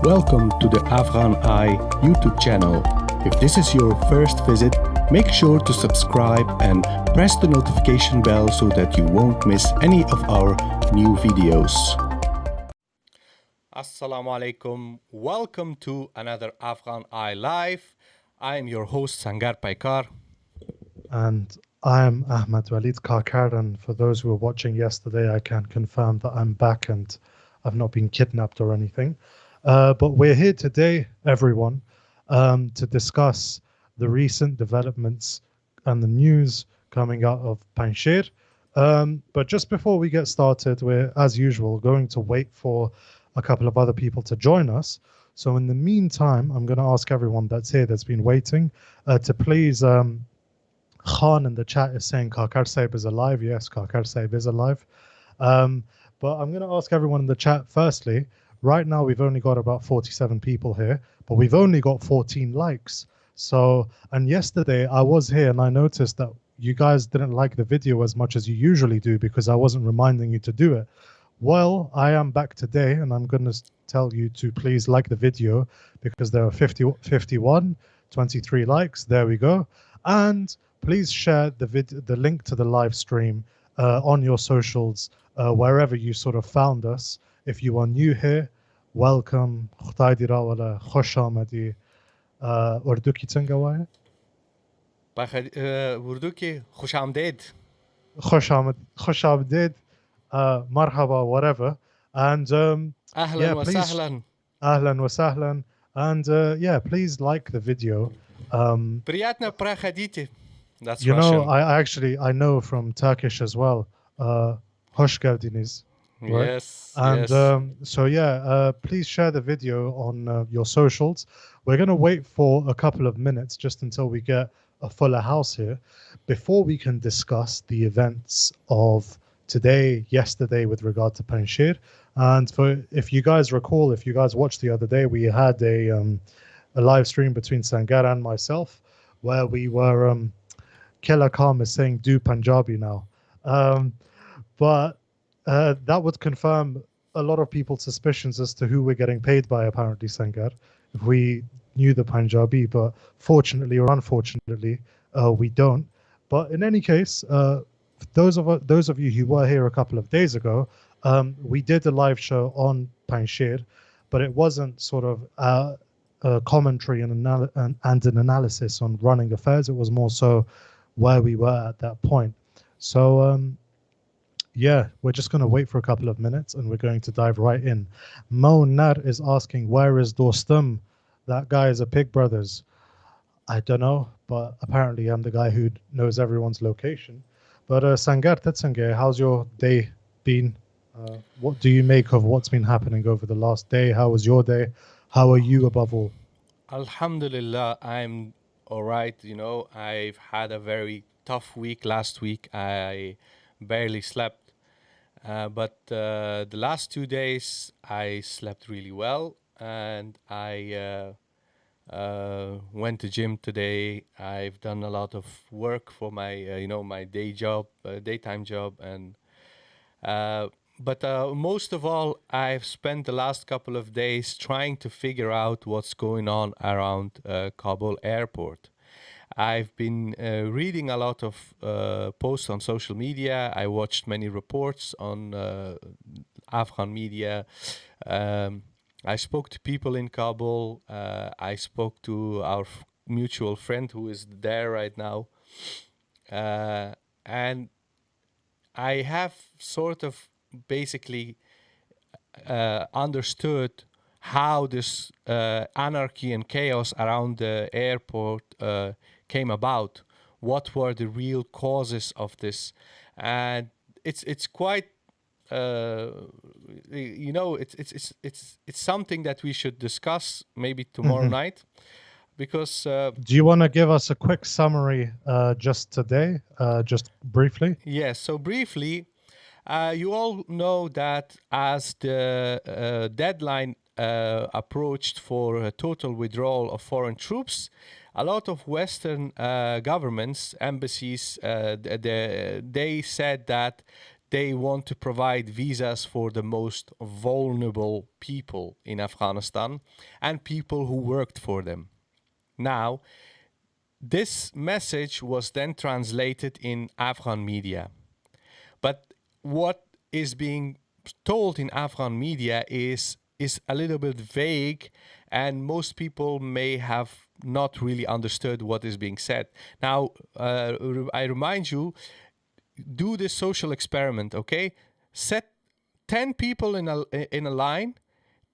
Welcome to the AFGHANEYE YouTube channel. If this is your first visit, make sure to subscribe and press the notification bell so that you won't miss any of our new videos. Assalamu alaikum. Welcome to another AFGHANEYE Live. I am your host Sangar Paikar. And I am ahmed-waleed Karkar, and for those who were watching yesterday, I can confirm that I'm back and I've not been kidnapped or anything. But we're here today, everyone, to discuss the recent developments and the news coming out of Panjshir. But just before we get started, we're, as usual, going to wait for a couple of other people to join us. So in the meantime, I'm going to ask everyone that's here, that's been waiting, to please... Khan in the chat is saying Karkar Saib is alive. Yes, Karkar Saib is alive. But I'm going to ask everyone in the chat firstly. Right now, we've only got about 47 people here, but we've only got 14 likes. So, and yesterday I was here and I noticed that you guys didn't like the video as much as you usually do because I wasn't reminding you to do it. Well, I am back today and I'm going to tell you to please like the video because there are 51, 23 likes. There we go. And please share the link to the live stream on your socials, wherever you sort of found us. If you are new here, welcome. Khutay dira wala khosh amadi. Urdu ki changa waye? Urdu ki khosh amdeed. Khosh amdeed. Marhaba, whatever. And Ahlan yeah, wa please. sahlan. Ahlan wa sahlan. And yeah, please like the video. Приятно проходите. That's you Russian. know, I know from Turkish as well. Hoş geldiniz. Right? Yes, And yes. so yeah, please share the video on your socials. We're going to wait for a couple of minutes just until we get a fuller house here before we can discuss the events of today, yesterday with regard to Panjshir. And if you guys recall, if you guys watched the other day, we had a live stream between Sangar and myself where we were Killer Khan is saying do Punjabi now. But that would confirm a lot of people's suspicions as to who we're getting paid by, apparently, Sangar, if we knew the Punjabi. But fortunately or unfortunately, we don't. But in any case, those of you who were here a couple of days ago, we did a live show on Panjshir, but it wasn't sort of a commentary and an analysis on running affairs. It was more so where we were at that point. So yeah, we're just going to wait for a couple of minutes and we're going to dive right in. Mo Nar is asking, where is Dostum? That guy is a Pig Brothers. I don't know, but apparently I'm the guy who knows everyone's location. But Sangar Tetsange, how's your day been? What do you make of what's been happening over the last day? How was your day? How are you above all? Alhamdulillah, I'm all right. You know, I've had a very tough week last week. I barely slept. But the last 2 days, I slept really well. And I went to gym today. I've done a lot of work for my, my daytime job. And But most of all, I've spent the last couple of days trying to figure out what's going on around Kabul airport. I've been reading a lot of posts on social media. I watched many reports on Afghan media. I spoke to people in Kabul. I spoke to our mutual friend who is there right now. And I have sort of basically understood how this anarchy and chaos around the airport came about. What were the real causes of this? And it's quite it's something that we should discuss maybe tomorrow night, because do you want to give us a quick summary just today, just briefly? Yes, so briefly, you all know that as the deadline approached for a total withdrawal of foreign troops, a lot of Western governments, embassies, they said that they want to provide visas for the most vulnerable people in Afghanistan and people who worked for them. Now, this message was then translated in Afghan media. But what is being told in Afghan media is a little bit vague, and most people may have not really understood what is being said. Now, I remind you, do this social experiment, okay? Set 10 people in a line,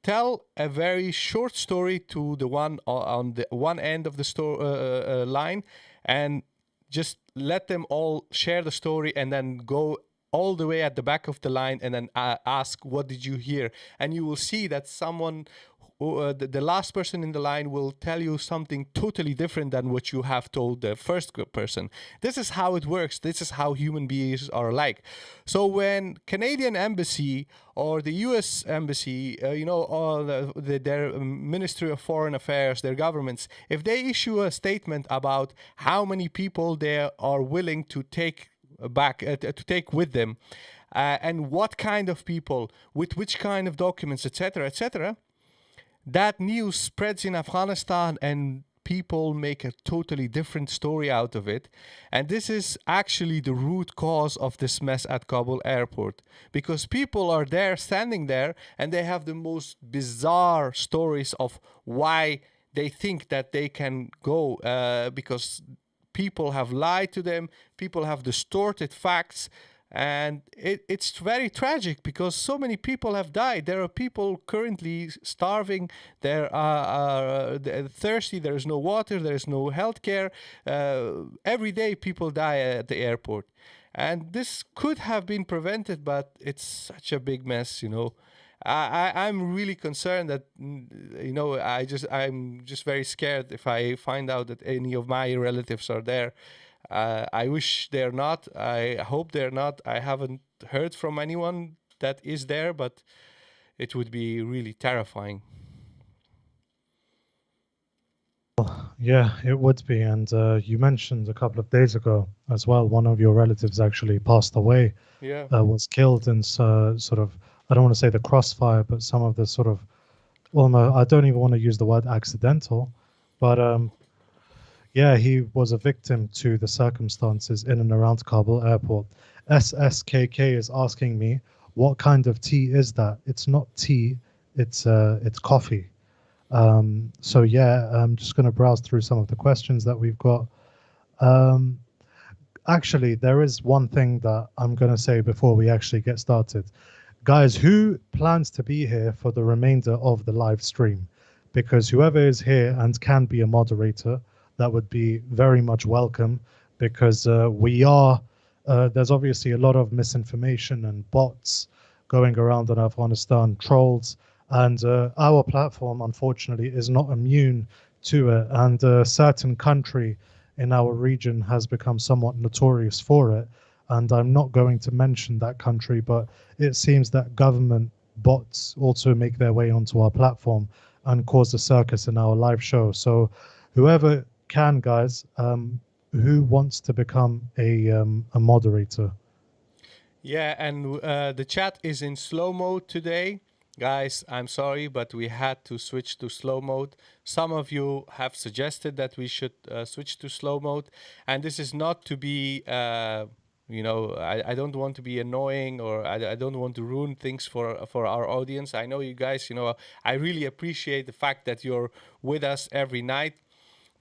tell a very short story to the one on the one end of the line, and just let them all share the story, and then go all the way at the back of the line and then ask, what did you hear? And you will see that someone, the last person in the line, will tell you something totally different than what you have told the first person. This is how it works. This is how human beings are like. So when Canadian embassy or the US embassy, or their Ministry of Foreign Affairs, their governments, if they issue a statement about how many people they are willing to take back, to take with them, and what kind of people, with which kind of documents, etc., etc., that news spreads in Afghanistan and people make a totally different story out of it. And this is actually the root cause of this mess at Kabul airport, because people are there, standing there, and they have the most bizarre stories of why they think that they can go, because people have lied to them, people have distorted facts, and it's very tragic because so many people have died. There are people currently starving, they're thirsty, there is no water, there is no healthcare. Every day people die at the airport. And this could have been prevented, but it's such a big mess, I'm really concerned that, I'm just very scared if I find out that any of my relatives are there. I wish they're not. I hope they're not. I haven't heard from anyone that is there, but it would be really terrifying. Yeah, it would be. And you mentioned a couple of days ago as well, one of your relatives actually passed away, Yeah. was killed in sort of, I don't want to say the crossfire, but some of the sort of, well, no, I don't even want to use the word accidental, but yeah, he was a victim to the circumstances in and around Kabul airport. SSKK is asking me, what kind of tea is that? It's not tea, it's coffee. So yeah, I'm just going to browse through some of the questions that we've got. Actually, there is one thing that I'm going to say before we actually get started. Guys, who plans to be here for the remainder of the live stream? Because whoever is here and can be a moderator, that would be very much welcome, because there's obviously a lot of misinformation and bots going around in Afghanistan, trolls, and our platform, unfortunately, is not immune to it. And a certain country in our region has become somewhat notorious for it. And I'm not going to mention that country, but it seems that government bots also make their way onto our platform and cause a circus in our live show. So whoever can, guys, who wants to become a moderator? Yeah, and the chat is in slow mode today. Guys, I'm sorry, but we had to switch to slow mode. Some of you have suggested that we should switch to slow mode. And this is not to be, I don't want to be annoying, or I don't want to ruin things for our audience. I know you guys, I really appreciate the fact that you're with us every night.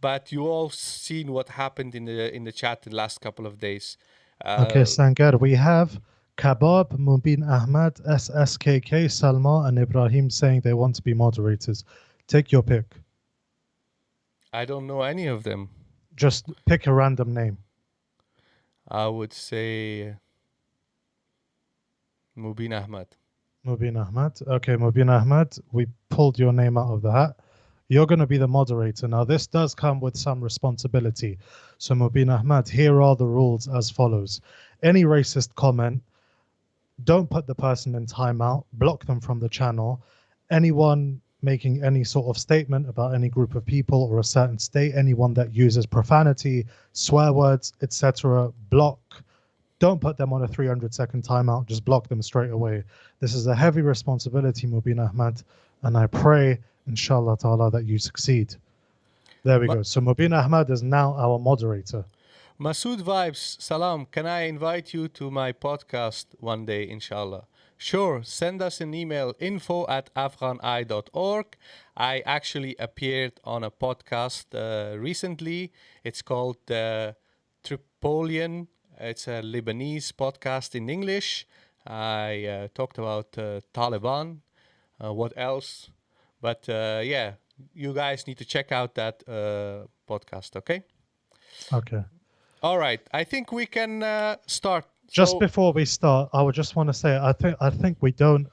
But you all seen what happened in the chat the last couple of days. Okay, Sangar, we have Kabab, Mubin Ahmad, SSKK, Salma, and Ibrahim saying they want to be moderators. Take your pick. I don't know any of them. Just pick a random name. I would say Mubin Ahmad. Mubin Ahmad. Okay, Mubin Ahmad, we pulled your name out of the hat. You're going to be the moderator. Now, this does come with some responsibility. So, Mubin Ahmad, here are the rules as follows. Any racist comment, don't put the person in timeout, block them from the channel. Anyone making any sort of statement about any group of people or a certain state, anyone that uses profanity, swear words, etc., block, don't put them on a 300-second timeout. Just block them straight away. This is a heavy responsibility, Mubin Ahmad, and I pray, inshallah ta'ala, that you succeed. There we Ma- go. So Mubin Ahmad is now our moderator. Masood Vibes, salam. Can I invite you to my podcast one day, inshallah? Sure, send us an email, info@afghani.org. I actually appeared on a podcast recently. It's called Tripolian. It's a Lebanese podcast in English. I talked about Taliban. What else? But yeah, you guys need to check out that podcast, okay? Okay. All right. I think we can start. Just So, before we start, I would just want to say I think we don't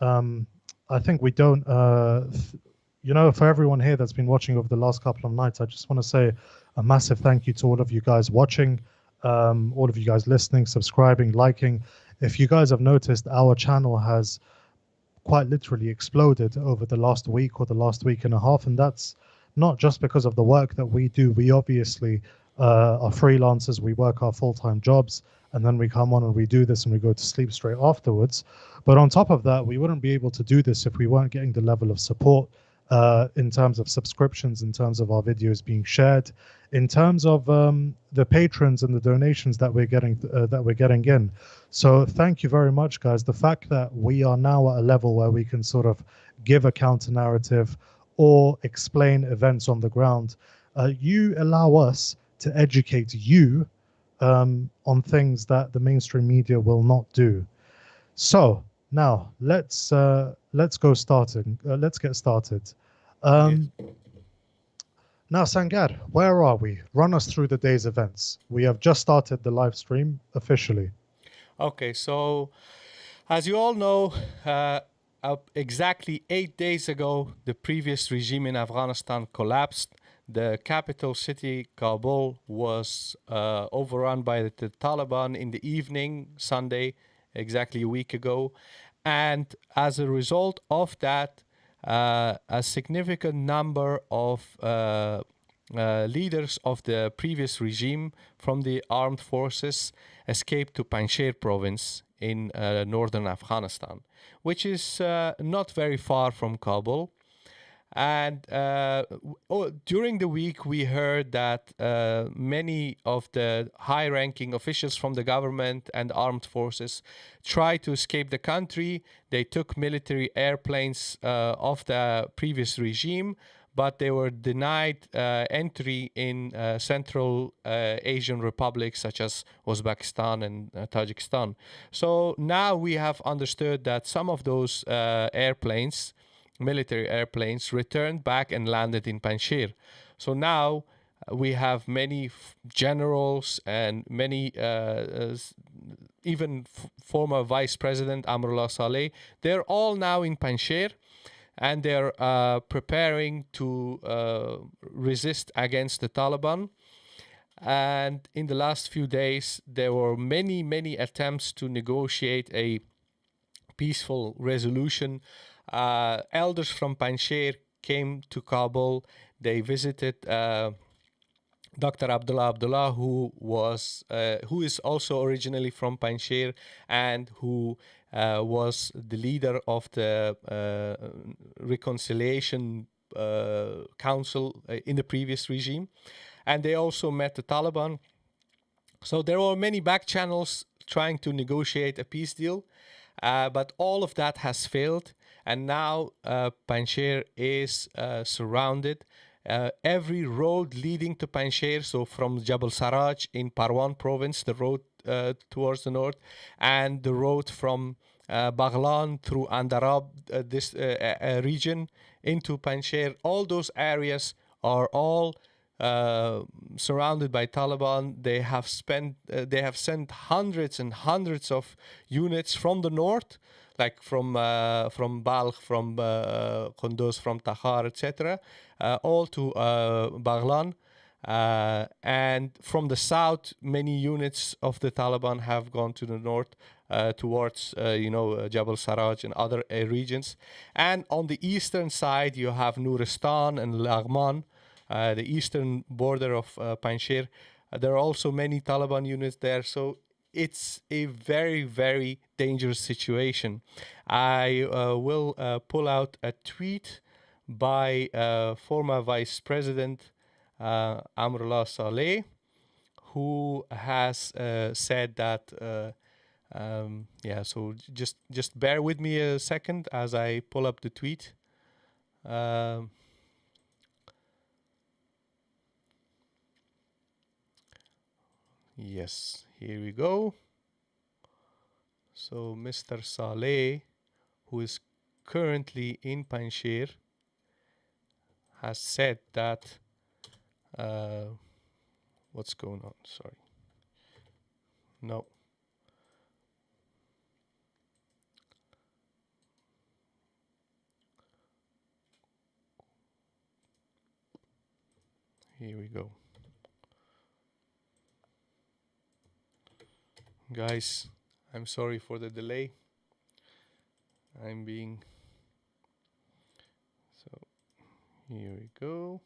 for everyone here that's been watching over the last couple of nights, I just want to say a massive thank you to all of you guys watching, all of you guys listening, subscribing, liking. If you guys have noticed, our channel has quite literally exploded over the last week or the last week and a half, and that's not just because of the work that we do. We obviously are freelancers, we work our full-time jobs, and then we come on and we do this and we go to sleep straight afterwards. But on top of that, we wouldn't be able to do this if we weren't getting the level of support in terms of subscriptions, in terms of our videos being shared, in terms of the patrons and the donations that we're getting in. So thank you very much, guys. The fact that we are now at a level where we can sort of give a counter narrative or explain events on the ground, you allow us to educate you on things that the mainstream media will not do. So now let's go starting. Let's get started. yes. Now, Sangar, where are we? Run us through the day's events. We have just started the live stream officially. Okay. So, as you all know, exactly 8 days ago, the previous regime in Afghanistan collapsed. The capital city, Kabul, was overrun by the Taliban in the evening, Sunday, exactly a week ago. And as a result of that, a significant number of leaders of the previous regime from the armed forces escaped to Panjshir province in northern Afghanistan, which is not very far from Kabul. And during the week, we heard that many of the high-ranking officials from the government and armed forces tried to escape the country. They took military airplanes of the previous regime, but they were denied entry in Central Asian republics such as Uzbekistan and Tajikistan. So now we have understood that some of those airplanes, military airplanes, returned back and landed in Panjshir. So now we have many generals and many even former Vice President Amrullah Saleh. They're all now in Panjshir, and they're preparing to resist against the Taliban. And in the last few days, there were many attempts to negotiate a peaceful resolution. Elders from Panjshir came to Kabul. They visited Dr. Abdullah, who is also originally from Panjshir and who was the leader of the reconciliation council in the previous regime. And they also met the Taliban. So there were many back channels trying to negotiate a peace deal, but all of that has failed. And now Panjshir is surrounded. Every road leading to Panjshir, so from Jabal Saraj in Parwan province, the road towards the north, and the road from Baghlan through Andarab, this region, into Panjshir, all those areas are all surrounded by Taliban. They have sent hundreds and hundreds of units from the north, like from Balkh, from Kunduz, from Takhar, etc., all to Baghlan. And from the south, many units of the Taliban have gone to the north towards, Jabal Saraj and other regions. And on the eastern side, you have Nuristan and Laghman, the eastern border of Panjshir. There are also many Taliban units there. So it's a very, very dangerous situation. I will pull out a tweet by former Vice President Amrullah Saleh, who has said that. Yeah, so just bear with me a second as I pull up the tweet. Yes, here we go. So Mr. Saleh, who is currently in Panjshir, has said that what's going on? Sorry. No. Here we go. Guys, I'm sorry for the delay. I'm being... So, here we go.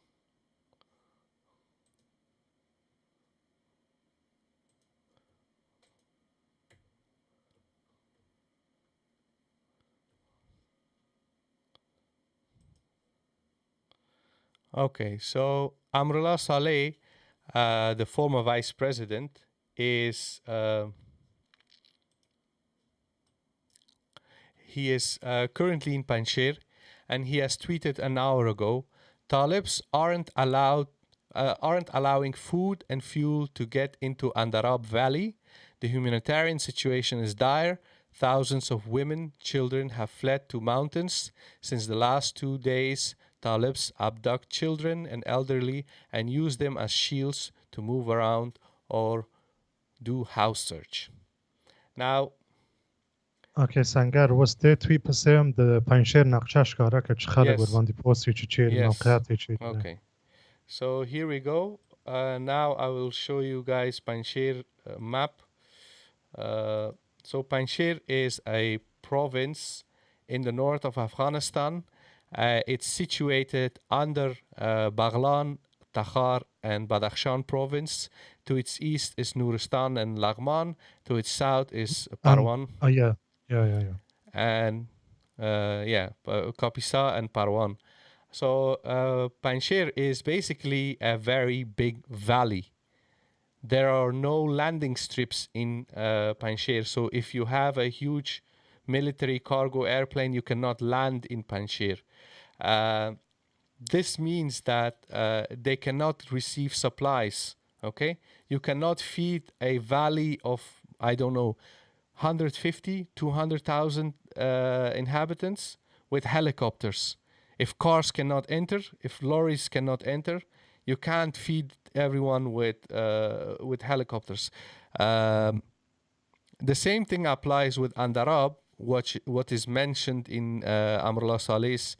Okay, so Amrullah Saleh, the former vice president, is he is currently in Panjshir, and he has tweeted an hour ago, Talibs aren't allowing food and fuel to get into Andarab Valley. The humanitarian situation is dire. Thousands of women, children have fled to mountains. Since the last 2 days, Talibs abduct children and elderly and use them as shields to move around or do house search. Now, Okay, Sangar, was there tweet بسيم the Panjshir نقشش كاره که چه خلق yes, ورواندی پوستی چه چیر yes. موقعاتی چه Okay. So here we go. Now I will show you guys Panjshir map. So Panjshir is a province in the north of Afghanistan. It's situated under Baghlan, Takhar and Badakhshan province. To its east is Nuristan and Laghman. To its south is Parwan. yeah. And Kapisa and Parwan. So Panjshir is basically a very big valley. There are no landing strips in Panjshir. So if you have a huge military cargo airplane, you cannot land in Panjshir. This means that they cannot receive supplies. Okay, you cannot feed a valley of, I don't know, 150, 200,000 inhabitants with helicopters. If cars cannot enter, if lorries cannot enter, you can't feed everyone with helicopters. The same thing applies with Andarab, what is mentioned in Amrullah Saleh's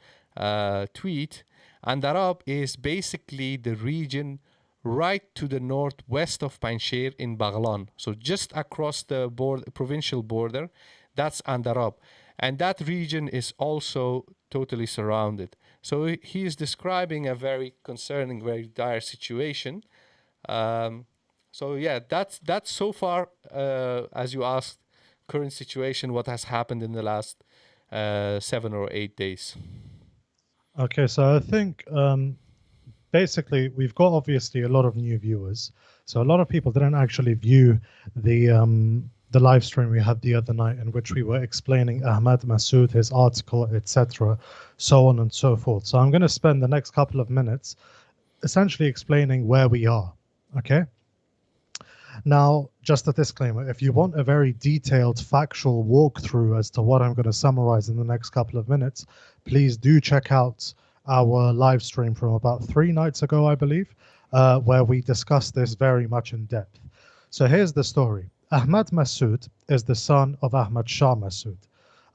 tweet. Andarab is basically the region right to the northwest of Panjshir in Baghlan. So just across the provincial border, that's Andarab. And that region is also totally surrounded. So he is describing a very concerning, very dire situation. So yeah, that's so far, as you asked, current situation, what has happened in the last 7 or 8 days. Okay, so I think basically we've got obviously a lot of new viewers. So a lot of people didn't actually view the live stream we had the other night in which we were explaining Ahmad Massoud, his article, etc., so on and so forth. So I'm going to spend the next couple of minutes essentially explaining where we are, okay? Now, just a disclaimer, if you want a very detailed factual walkthrough as to what I'm going to summarize in the next couple of minutes, please do check out our live stream from about 3 nights ago, I believe, where we discussed this very much in depth. So here's the story. Ahmad Massoud is the son of Ahmad Shah Massoud.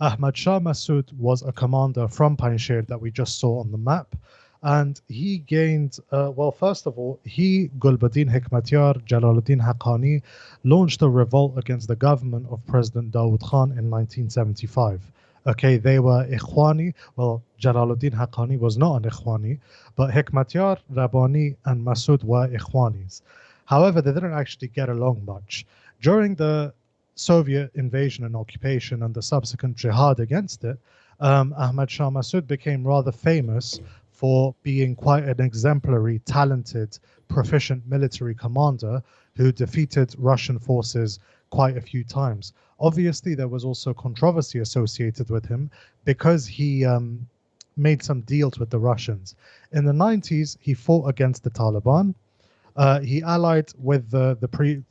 Ahmad Shah Massoud was a commander from Panjshir that we just saw on the map. And he gained, well, first of all, Gulbuddin Hekmatyar, Jalaluddin Haqqani, launched a revolt against the government of President Dawood Khan in 1975. Okay, they were Ikhwani. Well, Jalaluddin Haqqani was not an Ikhwani, but Hekmatyar, Rabbani, and Massoud were Ikhwanis. However, they didn't actually get along much. During the Soviet invasion and occupation and the subsequent jihad against it, Ahmad Shah Massoud became rather famous for being quite an exemplary, talented, proficient military commander who defeated Russian forces quite a few times. Obviously, there was also controversy associated with him because he made some deals with the Russians. In the 90s, he fought against the Taliban. He allied with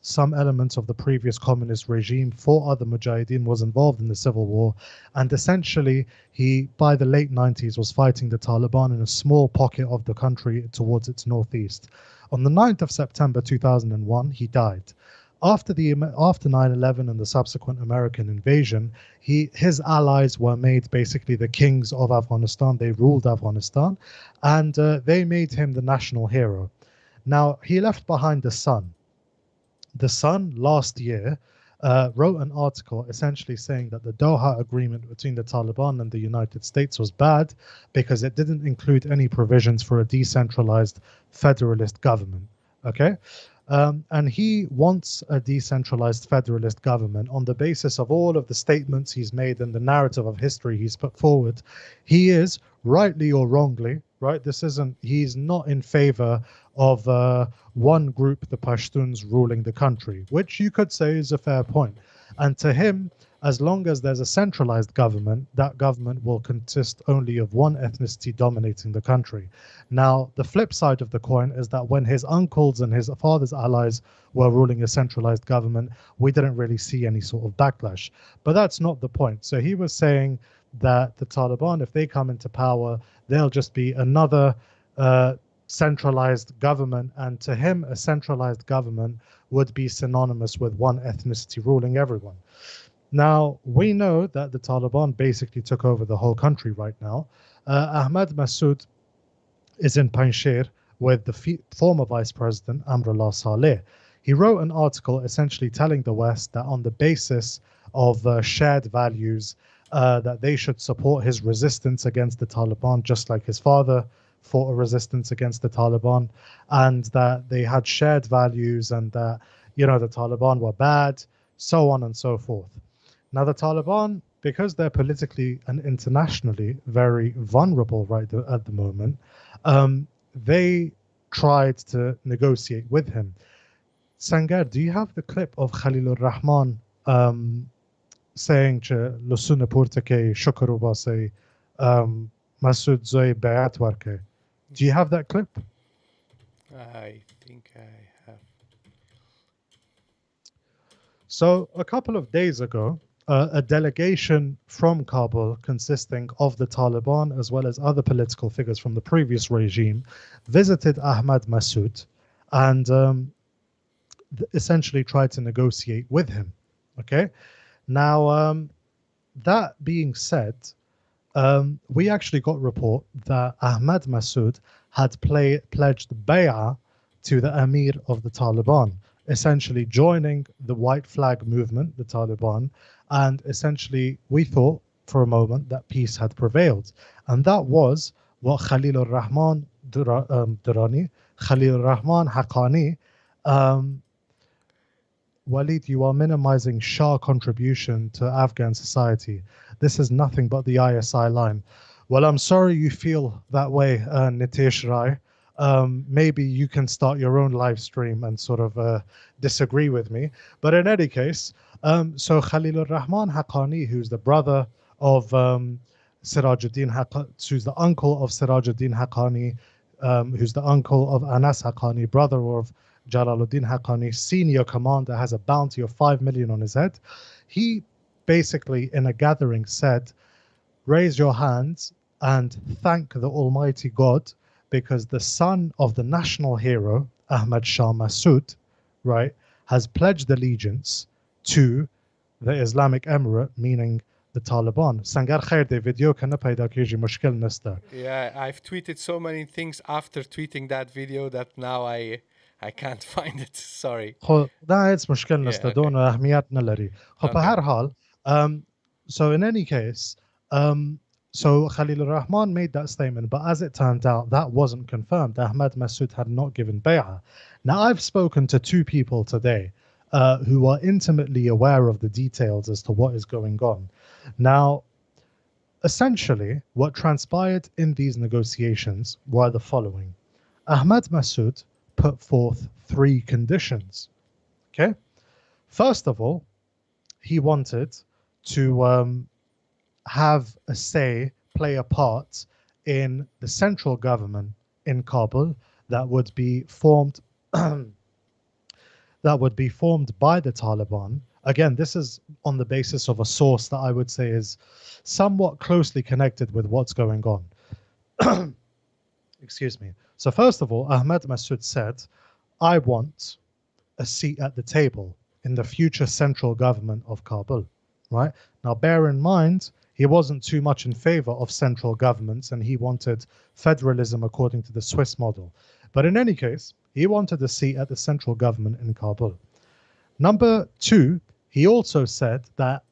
some elements of the previous communist regime. 4 other mujahideen, was involved in the civil war, and essentially he, by the late 90s, was fighting the Taliban in a small pocket of the country towards its northeast. On the 9th of September 2001, he died. After 9/11 and the subsequent American invasion, his allies were made basically the kings of Afghanistan. They ruled Afghanistan, and they made him the national hero. Now, he left behind the son. The son, last year, wrote an article essentially saying that the Doha Agreement between the Taliban and the United States was bad because it didn't include any provisions for a decentralized federalist government. Okay? And he wants a decentralized federalist government on the basis of all of the statements he's made and the narrative of history he's put forward. He is, rightly or wrongly, right? He's not in favor of one group, the Pashtuns, ruling the country, which you could say is a fair point. And to him, as long as there's a centralized government, that government will consist only of one ethnicity dominating the country. Now, the flip side of the coin is that when his uncles and his father's allies were ruling a centralized government, we didn't really see any sort of backlash. But that's not the point. So he was saying that the Taliban, if they come into power, they'll just be another centralized government. And to him, a centralized government would be synonymous with one ethnicity ruling everyone. Now, we know that the Taliban basically took over the whole country right now. Ahmad Massoud is in Panjshir with the former Vice President, Amrullah Saleh. He wrote an article essentially telling the West that on the basis of shared values, that they should support his resistance against the Taliban, just like his father fought a resistance against the Taliban, and that they had shared values and that, the Taliban were bad, so on and so forth. Now, the Taliban, because they're politically and internationally very vulnerable at the moment, they tried to negotiate with him. Sangar, do you have the clip of Khalilur Rahman saying to Lusuna Purtake Shukarubase Massoud Zoe Bayat Warke? Do you have that clip? I think I have. So a couple of days ago, a delegation from Kabul consisting of the Taliban as well as other political figures from the previous regime visited Ahmad Massoud and essentially tried to negotiate with him. Okay? Now, that being said, we actually got report that Ahmad Massoud had pledged bay'ah to the Emir of the Taliban, essentially joining the white flag movement, the Taliban, and essentially we thought for a moment that peace had prevailed. And that was what Khalilur Rahman Durrani, Khalilur Rahman Haqqani, Waleed, you are minimizing Shah contribution to Afghan society. This is nothing but the ISI line. Well, I'm sorry you feel that way, Nitish Rai. Maybe you can start your own live stream and sort of disagree with me. But in any case, so Khalilur Rahman Haqqani, who's the brother of Sirajuddin Haqqani, who's the uncle of Sirajuddin Haqqani, who's the uncle of Anas Haqqani, brother of Jalaluddin Haqqani, senior commander, has a bounty of 5 million on his head. He basically, in a gathering, said, raise your hands and thank the Almighty God because the son of the national hero, Ahmad Shah Massoud, right, has pledged allegiance to the Islamic Emirate, meaning the Taliban. Sangar khair de video kana paida kiji mushkil nasta. Yeah, I've tweeted so many things after tweeting that video that now I can't find it. Sorry. خب ده هیچ مشکل نسته Yeah, دون okay. اهمیت نداری. خب به Okay. هر حال, so in any case, so Khalil Rahman made that statement, but as it turned out, that wasn't confirmed. Ahmad Massoud had not given bay'ah. Now, I've spoken to 2 people today who are intimately aware of the details as to what is going on. Now, essentially, what transpired in these negotiations were the following. Ahmad Massoud put forth three conditions. Okay. First of all, he wanted to have a say, play a part in the central government in Kabul that would be formed that would be formed by the Taliban. Again, this is on the basis of a source that I would say is somewhat closely connected with what's going on. Excuse me. So first of all, Ahmad Massoud said, I want a seat at the table in the future central government of Kabul, right? Now, bear in mind, he wasn't too much in favor of central governments and he wanted federalism according to the Swiss model. But in any case, he wanted a seat at the central government in Kabul. Number two, he also said that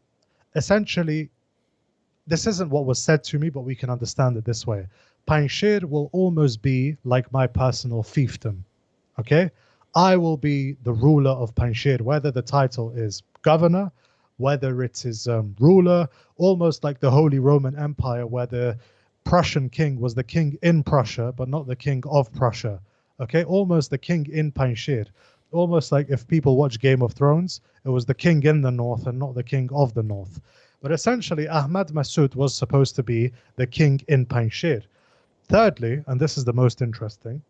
essentially, this isn't what was said to me, but we can understand it this way. Panjshir will almost be like my personal fiefdom, okay? I will be the ruler of Panjshir, whether the title is governor, whether it is ruler, almost like the Holy Roman Empire, where the Prussian king was the king in Prussia, but not the king of Prussia. Okay, almost the king in Panjshir. Almost like if people watch Game of Thrones, it was the king in the north and not the king of the north. But essentially, Ahmad Massoud was supposed to be the king in Panjshir. Thirdly, and this is the most interesting,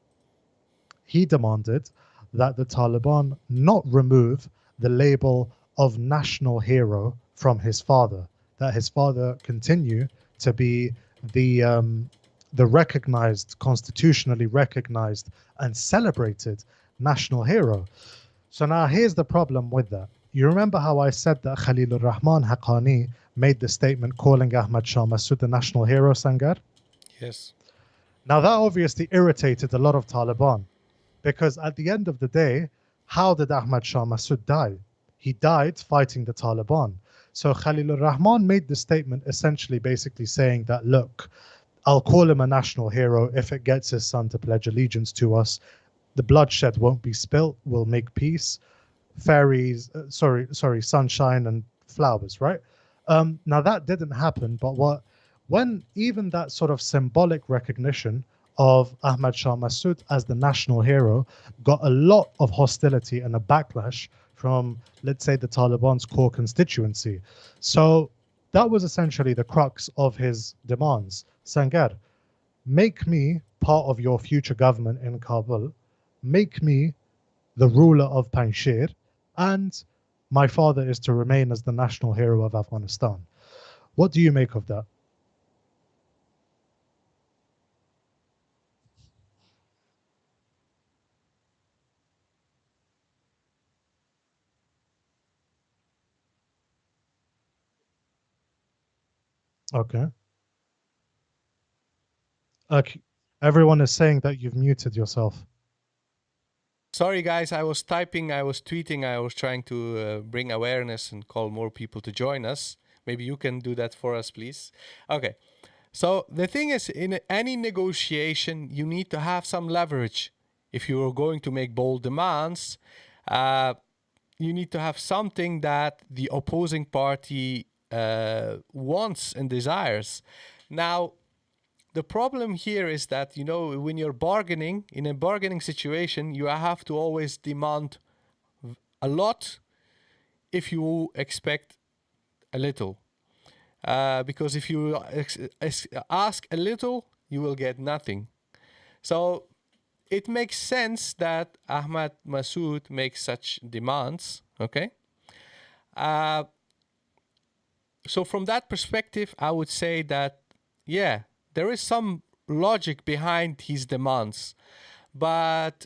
he demanded that the Taliban not remove the label of national hero from his father, that his father continue to be the recognized, constitutionally recognized and celebrated national hero. So now here's the problem with that. You remember how I said that Khalilur Rahman Haqqani made the statement calling Ahmad Shah Massoud the national hero, Sangar? Yes. Now that obviously irritated a lot of Taliban, because at the end of the day, how did Ahmad Shah Massoud die? He died fighting the Taliban. So Khalilur Rahman made the statement essentially basically saying that, look, I'll call him a national hero if it gets his son to pledge allegiance to us. The bloodshed won't be spilt. We'll make peace. Fairies, sunshine and flowers, right? Now that didn't happen, but when even that sort of symbolic recognition of Ahmad Shah Massoud as the national hero got a lot of hostility and a backlash from, let's say, the Taliban's core constituency. So that was essentially the crux of his demands. Sangar, make me part of your future government in Kabul, make me the ruler of Panjshir, and my father is to remain as the national hero of Afghanistan. What do you make of that? Okay. Okay. Everyone is saying that you've muted yourself. Sorry, guys. I was typing, I was tweeting, I was trying to bring awareness and call more people to join us. Maybe you can do that for us, please. Okay. So the thing is, in any negotiation, you need to have some leverage. If you are going to make bold demands, you need to have something that the opposing party wants and desires. Now, the problem here is that, you know, when you're bargaining, in a bargaining situation, you have to always demand a lot if you expect a little. Because if you ask a little, you will get nothing. So it makes sense that Ahmad Massoud makes such demands, okay? So from that perspective, I would say that, yeah, there is some logic behind his demands. But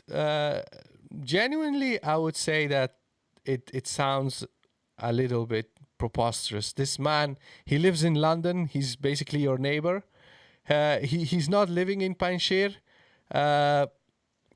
genuinely, I would say that it sounds a little bit preposterous. This man, he lives in London. He's basically your neighbor. He's not living in Panjshir.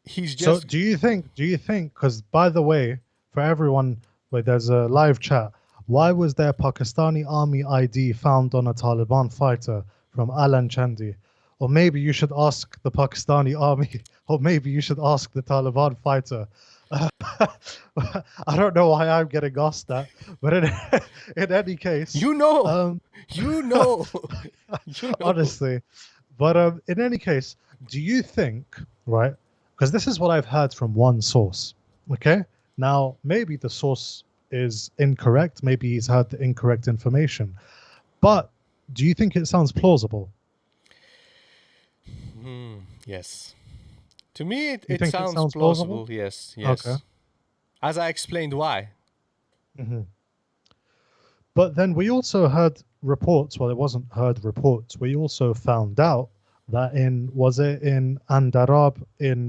He's So just... do you think, because by the way, for everyone, where there's a live chat, why was there Pakistani army ID found on a Taliban fighter from Alan Chandi? Or maybe you should ask the Pakistani army, or maybe you should ask the Taliban fighter. I don't know why I'm getting asked that, but in any case, You know, um, you know, you know. honestly, but in any case, do you think, right? Because this is what I've heard from one source. Okay, now maybe the source is incorrect. Maybe he's heard the incorrect information. But do you think it sounds plausible? Yes. To me, You it think it sounds sounds plausible? plausible. Yes, Okay. yes. As I explained why. hmm But then we also heard reports. Well, it wasn't heard reports. We also found out that was it in Andarab in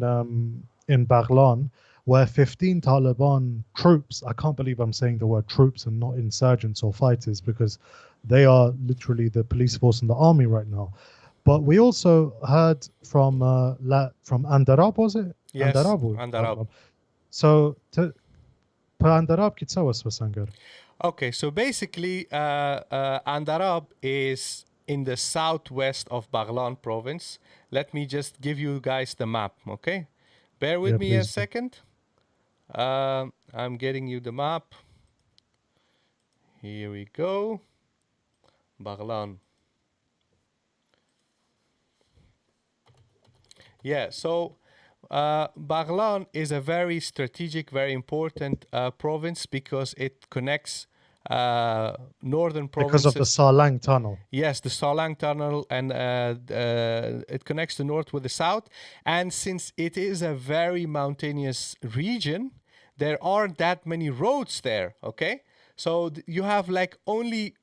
Baghlan, where 15 Taliban troops. I can't believe I'm saying the word troops and not insurgents or fighters because they are literally the police force and the army right now. But we also heard from from Andarab, was it? Yes, Andarab or Andarab. Baghlan? So to Andarab kitsawa Swasangar. Okay, so basically, Andarab is in the southwest of Baghlan province. Let me just give you guys the map, okay? Bear with Yeah, me a please do. second. I'm getting you the map. Here we go. Baghlan. Yeah, so Baghlan is a very strategic, very important province because it connects northern Because of the provinces. Salang tunnel. Yes, the Salang Tunnel, and it connects the north with the south. And since it is a very mountainous region, there aren't that many roads there. Okay, so you have like only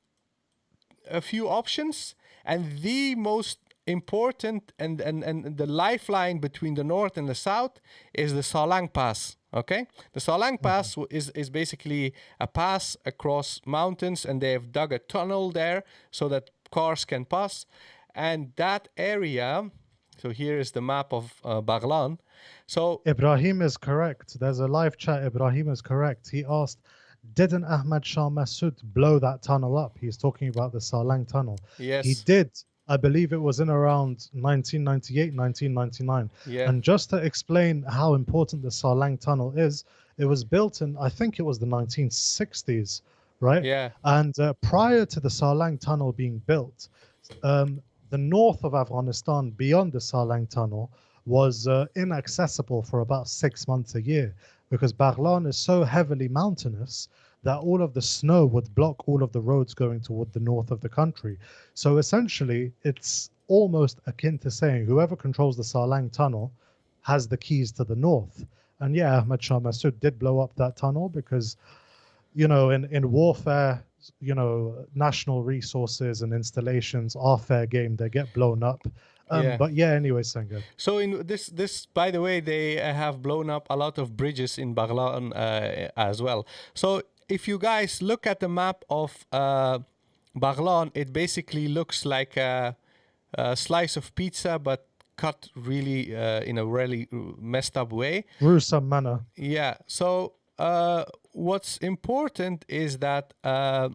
a few options, and the most important and the lifeline between the north and the south is the Salang Pass. Okay, the Salang Mhm. Pass is basically a pass across mountains, and they have dug a tunnel there so that cars can pass. And that area, so here is the map of Baghlan. So Ibrahim is correct. There's a live chat. Ibrahim is correct. He asked, didn't Ahmad Shah Massoud blow that tunnel up? He's talking about the Salang tunnel. He yes, did. I believe it was in around 1998, 1999. yeah, And just to explain how important the Salang tunnel is, it was built in, I think it was the 1960s, right? yeah, And prior to the Salang tunnel being built, the north of Afghanistan, beyond the Salang tunnel, was inaccessible for about 6 months a year because Baghlan is so heavily mountainous that all of the snow would block all of the roads going toward the north of the country. So essentially, it's almost akin to saying whoever controls the Salang tunnel has the keys to the north. And yeah, Ahmad Shah Massoud did blow up that tunnel because in warfare, national resources and installations are fair game. They get blown up. yeah. But yeah, anyway, Sengar. So in this, by the way, they have blown up a lot of bridges in Baghlan as well. So if you guys look at the map of Baghlan, it basically looks like a slice of pizza, but cut really in a really messed up way. Gruesome manner. Yeah. So what's important is that uh,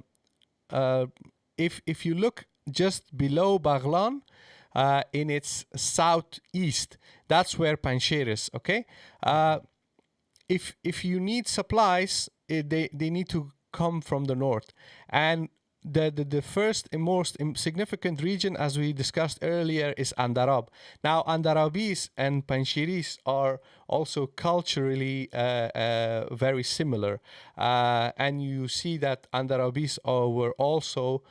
if you look just below Baghlan, in its southeast, that's where Panjshir is. Okay. If you need supplies, they need to come from the north, and the first and most significant region, as we discussed earlier, is Andarab. Now, Andarabis and Panjshiris are also culturally very similar, and you see that Andarabis were also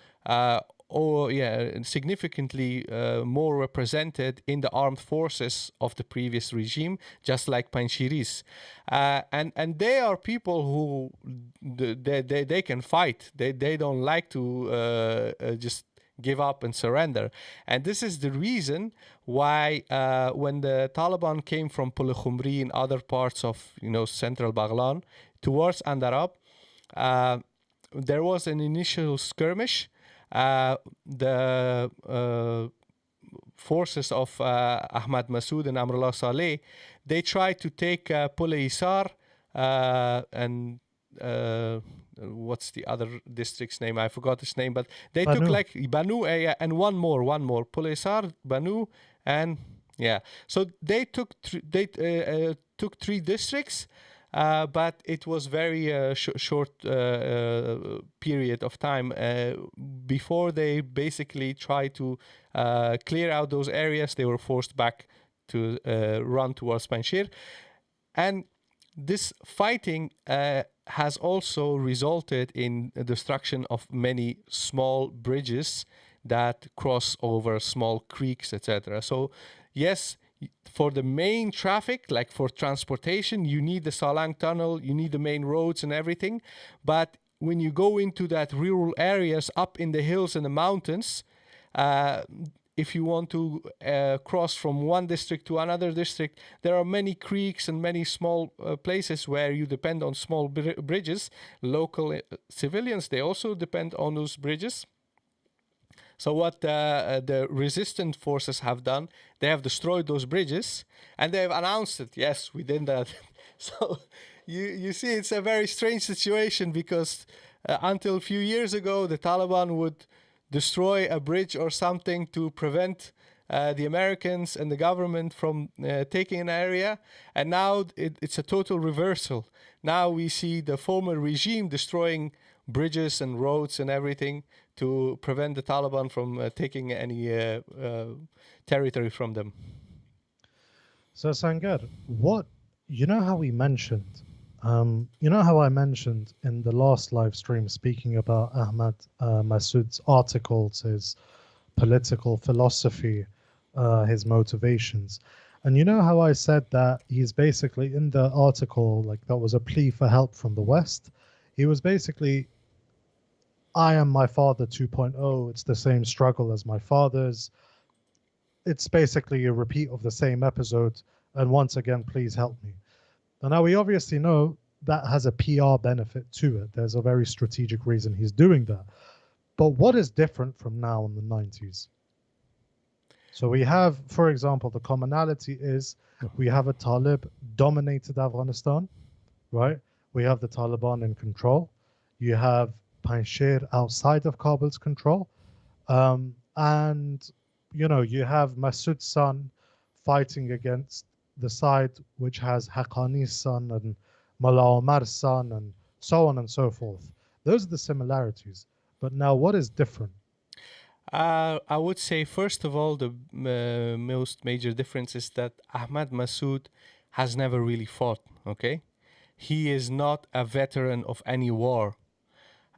significantly more represented in the armed forces of the previous regime, just like Panjshiris. And they are people who they can fight. They don't like to just give up and surrender. And this is the reason why when the Taliban came from Pulakhumri and other parts of central Baghlan towards Andarab, uh, there was an initial skirmish. The forces of Ahmad Massoud and Amrullah Saleh, they tried to take Pulaisar and what's the other district's name? I forgot his name, but they took Banu. like Banu area and one more Pulaisar, Banu, and yeah. So they took took three districts. but it was very short period of time before they basically tried to clear out those areas. They were forced back to run towards Panjshir, and this fighting has also resulted in the destruction of many small bridges that cross over small creeks, etc. So, yes, for the main traffic, like for transportation, you need the Salang tunnel, you need the main roads and everything. But when you go into that rural areas up in the hills and the mountains, uh, if you want to cross from one district to another district, there are many creeks and many small places where you depend on small bridges. Local civilians, they also depend on those bridges. So what the resistant forces have done, they have destroyed those bridges, and they have announced it. Yes, we did that. So you see, it's a very strange situation because until a few years ago, the Taliban would destroy a bridge or something to prevent the Americans and the government from taking an area, and now it's a total reversal. Now we see the former regime destroying bridges and roads and everything to prevent the Taliban from taking any territory from them. So Sangar, what you know how we mentioned, you know how I mentioned in the last live stream speaking about Ahmad Massoud's articles, his political philosophy, his motivations, and you know how I said that he's basically in the article like that was a plea for help from the West. He was basically, I am my father 2.0. It's the same struggle as my father's. It's basically a repeat of the same episode. And once again, please help me. And now we obviously know that has a PR benefit to it. There's a very strategic reason he's doing that. But what is different from now in the 90s? So we have, for example, the commonality is we have a Talib dominated Afghanistan, right? We have the Taliban in control. You have Panjshir outside of Kabul's control. And, you know, you have Massoud's son fighting against the side which has Haqqani's son and Mullah Omar's son and so on and so forth. Those are the similarities. But now what is different? I would say, first of all, the most major difference is that Ahmad Massoud has never really fought, okay? He is not a veteran of any war.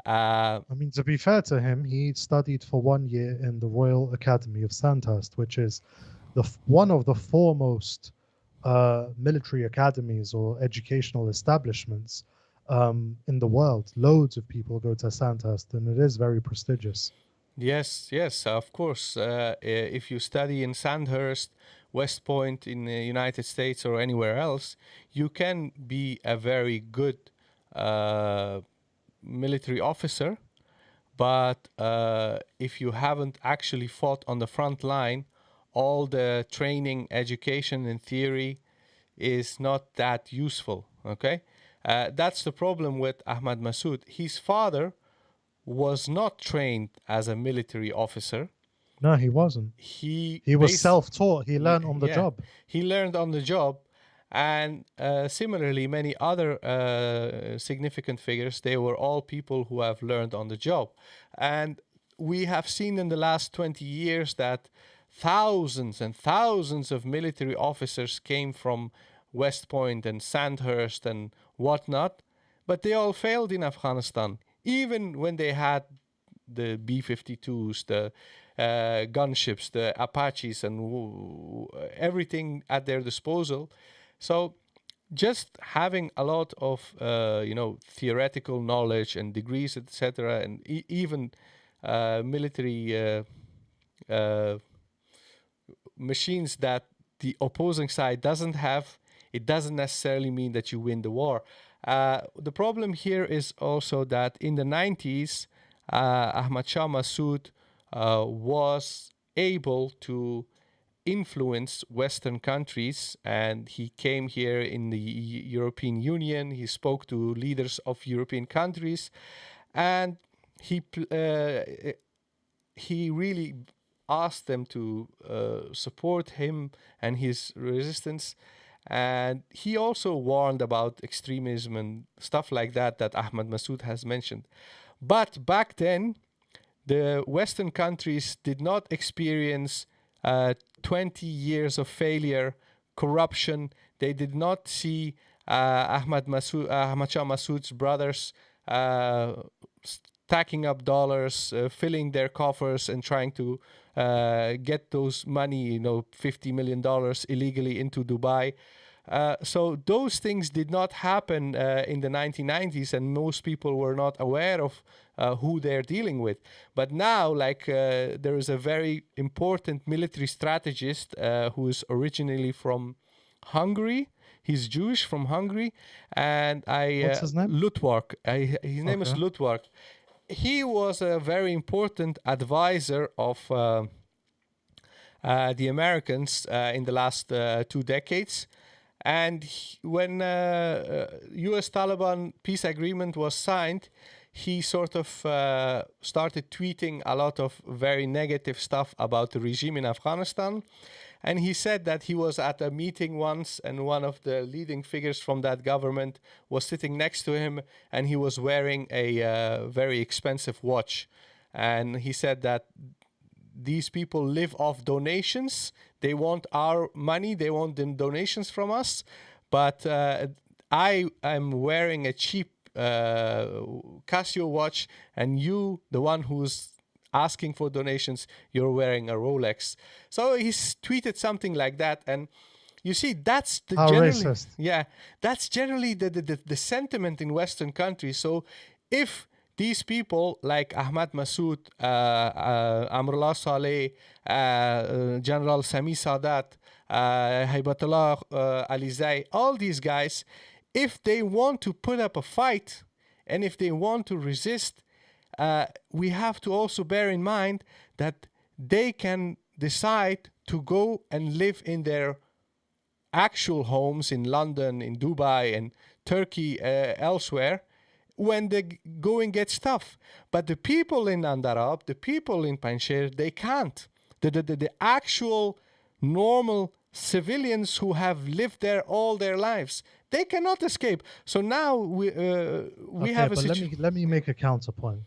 I mean, to be fair to him, he studied for 1 year in the Royal Academy of Sandhurst, which is one of the foremost military academies or educational establishments in the world. Loads of people go to Sandhurst, and it is very prestigious. Yes, yes, of course. If you study in Sandhurst, West Point in the United States or anywhere else, you can be a very good military officer. But if you haven't actually fought on the front line, all the training, education, and theory is not that useful. Okay, that's the problem with Ahmad Massoud. His father was not trained as a military officer. No, he wasn't. He He was self-taught. He learned on the yeah, job. he learned on the job, and similarly, many other significant figures, they were all people who have learned on the job. And we have seen in the last 20 years that thousands and thousands of military officers came from West Point and Sandhurst and whatnot, but they all failed in Afghanistan, even when they had the B-52s, the gunships, the Apaches, and everything at their disposal. So just having a lot of theoretical knowledge and degrees, etc., and even military machines that the opposing side doesn't have, it doesn't necessarily mean that you win the war. The problem here is also that in the 90s, Ahmad Shah Massoud was able to influence Western countries, and he came here in the European Union. He spoke to leaders of European countries, and he really asked them to support him and his resistance. And he also warned about extremism and stuff like that Ahmad Massoud has mentioned. But back then, the Western countries did not experience 20 years of failure, corruption. They did not see Ahmad Shah Massoud's brothers uh, stacking up dollars, filling their coffers, and trying to get those money, $50 million illegally into Dubai. So those things did not happen in the 1990s, and most people were not aware of who they're dealing with. But now, there is a very important military strategist who is originally from Hungary. He's Jewish from Hungary, and What's his name? Lutwark. His name is Okay. Lutwark. He was a very important advisor of the Americans in the last 2 decades. And when U.S. Taliban peace agreement was signed, he sort of started tweeting a lot of very negative stuff about the regime in Afghanistan. And he said that he was at a meeting once, and one of the leading figures from that government was sitting next to him, and he was wearing a very expensive watch. And he said that these people live off donations. They want our money. They want the donations from us. But I am wearing a cheap Casio watch, and you, the one who's asking for donations, you're wearing a Rolex. So he's tweeted something like that. And you see, that's the How generally, racist. yeah, that's generally the sentiment in Western countries. So if these people like Ahmad Massoud, Amrullah Saleh, General Sami Sadat, Haibatullah Alizai, all these guys, if they want to put up a fight and if they want to resist, we have to also bear in mind that they can decide to go and live in their actual homes in London, in Dubai, and Turkey, elsewhere, when the going gets tough. But the people in Andarab, the people in Panjshir, they can't. The actual normal civilians who have lived there all their lives, they cannot escape. So now we Okay, have a but situation. let me make a counterpoint.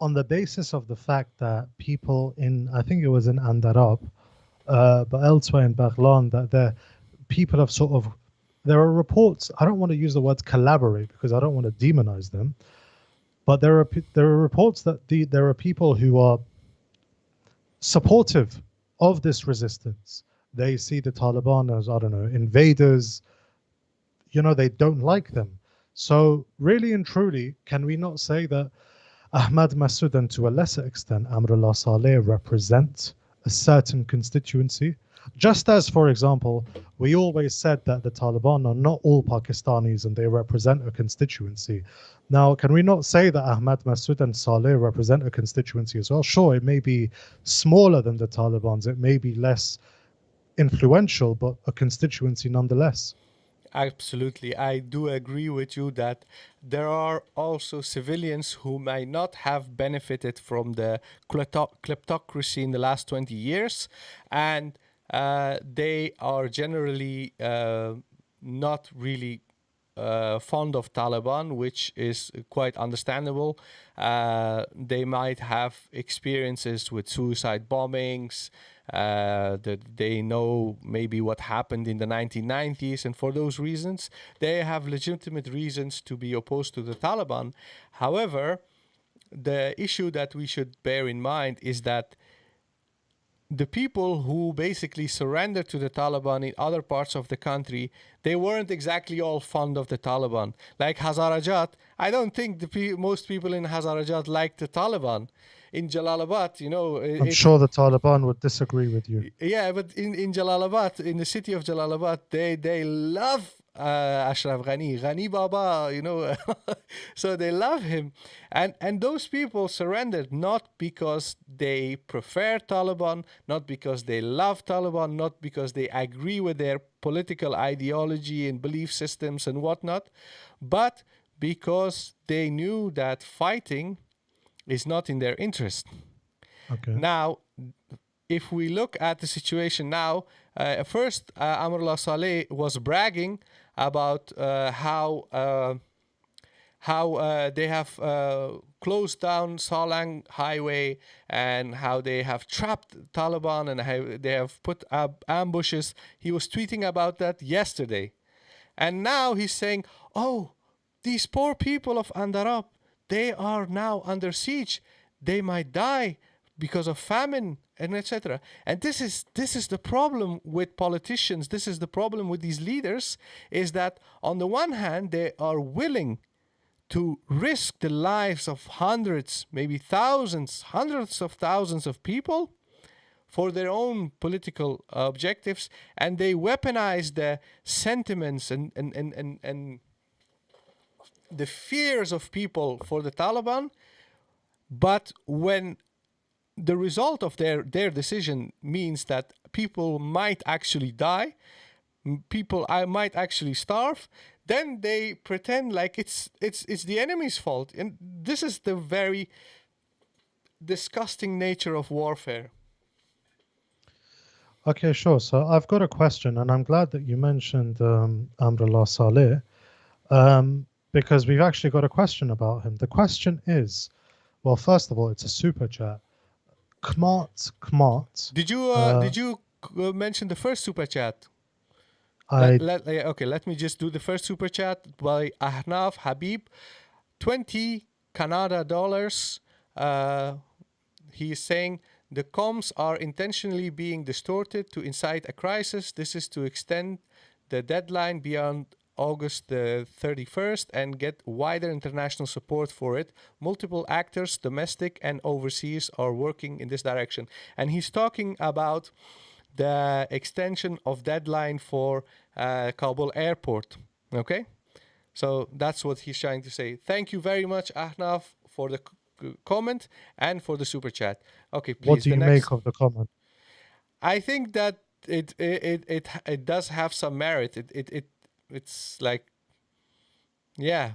On the basis of the fact that people in, I think it was in Andarab, but elsewhere in Baghlan, that the people have sort of, there are reports, I don't want to use the words collaborate because I don't want to demonize them, but there are reports that there are people who are supportive of this resistance. They see the Taliban as, I don't know, invaders. They don't like them. So really and truly, can we not say that Ahmad Massoud and to a lesser extent Amrullah Saleh represent a certain constituency? Just as, for example, we always said that the Taliban are not all Pakistanis and they represent a constituency. Now, can we not say that Ahmad Massoud and Saleh represent a constituency as well? Sure, it may be smaller than the Taliban's, it may be less influential, but a constituency nonetheless. Absolutely. I do agree with you that there are also civilians who may not have benefited from the kleptocracy in the last 20 years, and they are generally not really fond of Taliban, which is quite understandable. They might have experiences with suicide bombings, that they know maybe what happened in the 1990s, and for those reasons, they have legitimate reasons to be opposed to the Taliban. However, the issue that we should bear in mind is that the people who basically surrendered to the Taliban in other parts of the country, they weren't exactly all fond of the Taliban. Like Hazarajat, I don't think most people in Hazarajat liked the Taliban. In Jalalabad, I'm sure the Taliban would disagree with you. yeah, but in Jalalabad, in the city of Jalalabad, they love Ashraf Ghani, Ghani Baba, so they love him, and those people surrendered not because they prefer Taliban, not because they love Taliban, not because they agree with their political ideology and belief systems and whatnot, but because they knew that fighting is not in their interest. Okay. Now, if we look at the situation now, first Amrullah Saleh was bragging about how they have closed down Salang Highway and how they have trapped Taliban and how they have put up ambushes. He was tweeting about that yesterday. And now he's saying, oh, these poor people of Andarab, they are now under siege. They might die because of famine and etc. And this is the problem with politicians. This is the problem with these leaders, is that on the one hand, they are willing to risk the lives of hundreds, maybe thousands, hundreds of thousands of people for their own political objectives, and they weaponize the sentiments and the fears of people for the Taliban. But when the result of their decision means that people might actually die, people might actually starve, then they pretend like it's the enemy's fault. And this is the very disgusting nature of warfare. Okay, sure. So I've got a question, and I'm glad that you mentioned Amrullah Saleh, because we've actually got a question about him. The question is, well, first of all, it's a super chat. Kmart. Did you mention the first super chat? Okay, let me just do the first super chat by Ahnaf Habib, 20 Canada dollars. He is saying the comms are intentionally being distorted to incite a crisis. This is to extend the deadline beyond August the 31st and get wider international support for it. Multiple actors, domestic and overseas, are working in this direction. And he's talking about the extension of deadline for Kabul airport. Okay? So that's what he's trying to say. Thank you very much, Ahnaf, for the comment and for the super chat. Okay, please. What do you make of the comment? I think that it does have some merit. It's like, yeah.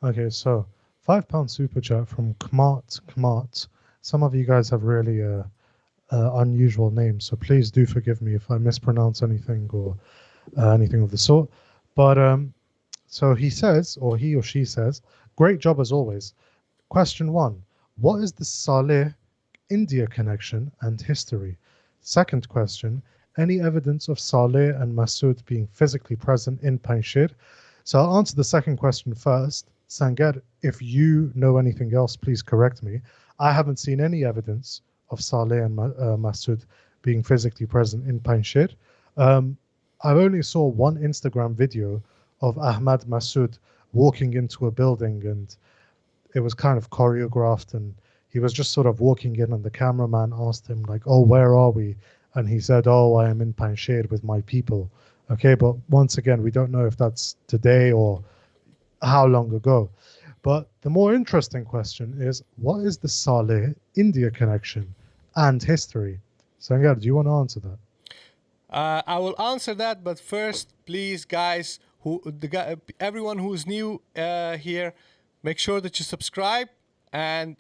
Okay, so £5 super chat from Kmart. Some of you guys have really unusual names, so please do forgive me if I mispronounce anything or anything of the sort. But so he says, or he or she says, great job as always. Question 1, what is the Saleh-India connection and history? Second question, any evidence of Saleh and Massoud being physically present in Panjshir? So I'll answer the second question first. Sangar, if you know anything else, please correct me. I haven't seen any evidence of Saleh and Massoud being physically present in Panjshir. I only saw one Instagram video of Ahmad Massoud walking into a building, and it was kind of choreographed, and he was just sort of walking in, and the cameraman asked him like, oh, where are we? And he said, oh, I am in Panjshir with my people. Okay, but once again, we don't know if that's today or how long ago. But the more interesting question is, what is the Saleh-India connection and history? Sangar, do you want to answer that? I will answer that, but first, please, guys, everyone who's new here, make sure that you subscribe and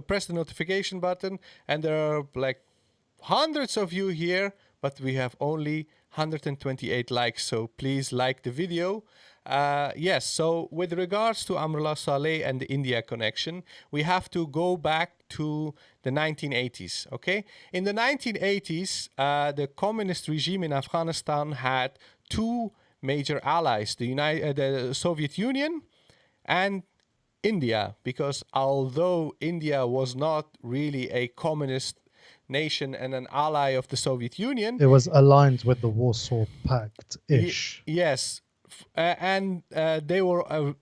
press the notification button. And there are like hundreds of you here, but we have only 128 likes. So please like the video. Yes, so with regards to Amrullah Saleh and the India connection, we have to go back to the 1980s, okay? In the 1980s, the communist regime in Afghanistan had two major allies, the Soviet Union and India, because although India was not really a communist nation and an ally of the Soviet Union, it was aligned with the Warsaw Pact-ish. Yes, and they were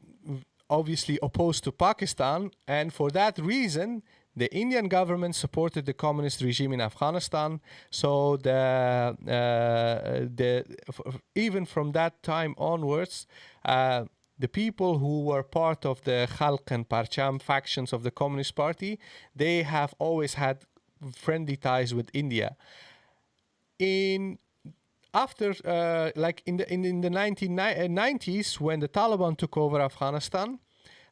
obviously opposed to Pakistan, and for that reason, the Indian government supported the communist regime in Afghanistan. So even from that time onwards, the people who were part of the Khalq and Parcham factions of the Communist Party, they have always had friendly ties with India. After in the 1990s, when the Taliban took over Afghanistan,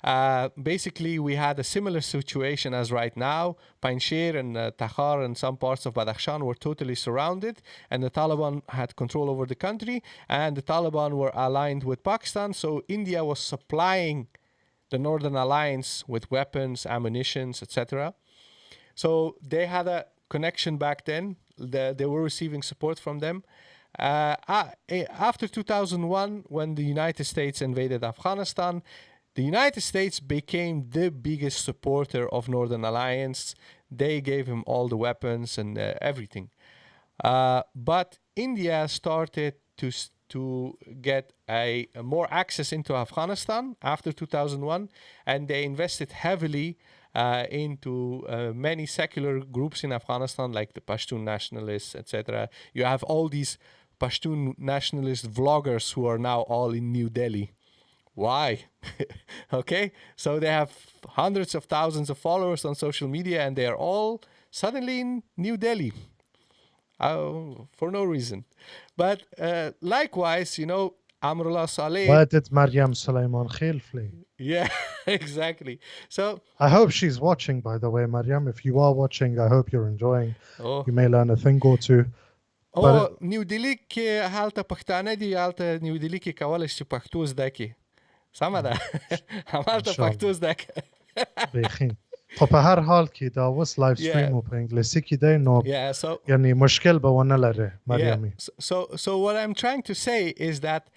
Basically, we had a similar situation as right now. Panjshir and Takhar and some parts of Badakhshan were totally surrounded, and the Taliban had control over the country, and the Taliban were aligned with Pakistan, so India was supplying the Northern Alliance with weapons, ammunitions, etc. So they had a connection back then. They were receiving support from them. After 2001, when the United States invaded Afghanistan, the United States became the biggest supporter of Northern Alliance. They gave him all the weapons and everything. But India started to get a more access into Afghanistan after 2001, and they invested heavily into many secular groups in Afghanistan, like the Pashtun nationalists, etc. You have all these Pashtun nationalist vloggers who are now all in New Delhi. Why? Okay, so they have hundreds of thousands of followers on social media, and they are all suddenly in New Delhi for no reason. But likewise, Amrullah Saleh. Where did Maryam Sulaiman Khail flee? Yeah, exactly. So I hope she's watching, by the way, Maryam. If you are watching, I hope you're enjoying. oh, You may learn a thing or two. But نیو دلی کې حالته پښتانه دي حالته نیو دلی کې کولای شي پښتو زده کی سمه ده حالته پښتو زده کی بخیر خب په هر حال کې دا اوس لایو سټریم او په انګلیسي کې دی نو یعنی مشکل به ونه لري مریامي. So what I'm trying to say is that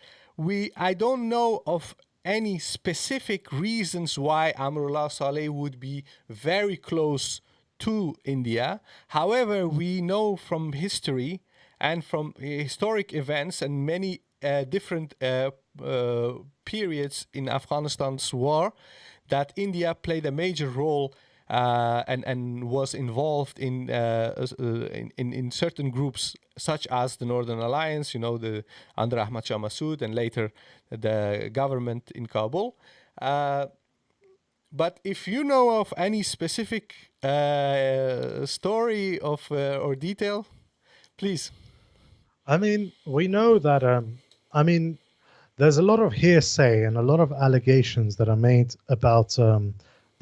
I don't know of any specific reasons why Amrullah Saleh would be very close to India. However, we know from history and from historic events and many different periods in Afghanistan's war that India played a major role and was involved in certain groups such as the Northern Alliance, under Ahmad Massoud and later the government in Kabul. But if you know of any specific story or detail, please. I mean, we know that, there's a lot of hearsay and a lot of allegations that are made about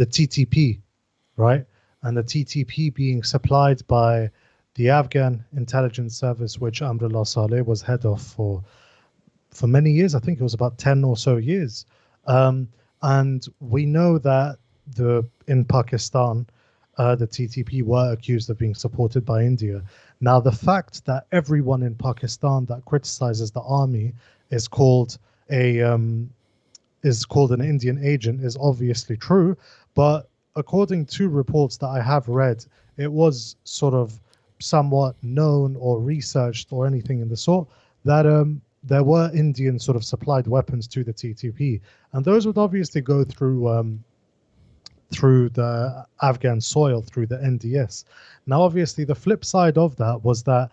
the TTP, right? And the TTP being supplied by the Afghan intelligence service, which Amrullah Saleh was head of for many years. I think it was about 10 or so years. And we know that in Pakistan, the TTP were accused of being supported by India. Now, the fact that everyone in Pakistan that criticizes the army is called an Indian agent is obviously true, but according to reports that I have read, it was sort of somewhat known or researched or anything in the sort that there were Indian sort of supplied weapons to the TTP, and those would obviously go through the Afghan soil, through the NDS. Now, obviously, the flip side of that was that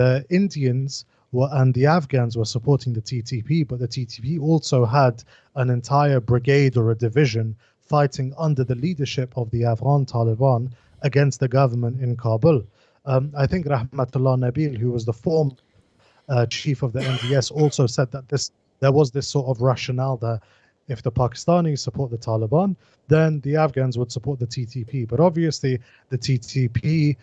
the Indians and the Afghans were supporting the TTP, but the TTP also had an entire brigade or a division fighting under the leadership of the Afghan Taliban against the government in Kabul. I think Rahmatullah Nabil, who was the former chief of the NDS, also said that there was this sort of rationale that if the Pakistanis support the Taliban, then the Afghans would support the TTP. But obviously, the TTP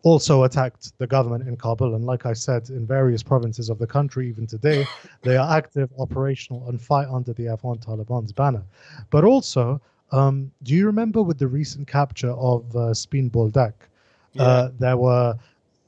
also attacked the government in Kabul. And like I said, in various provinces of the country, even today, they are active, operational, and fight under the Afghan Taliban's banner. But also, do you remember with the recent capture of Spin Boldak? Yeah. There were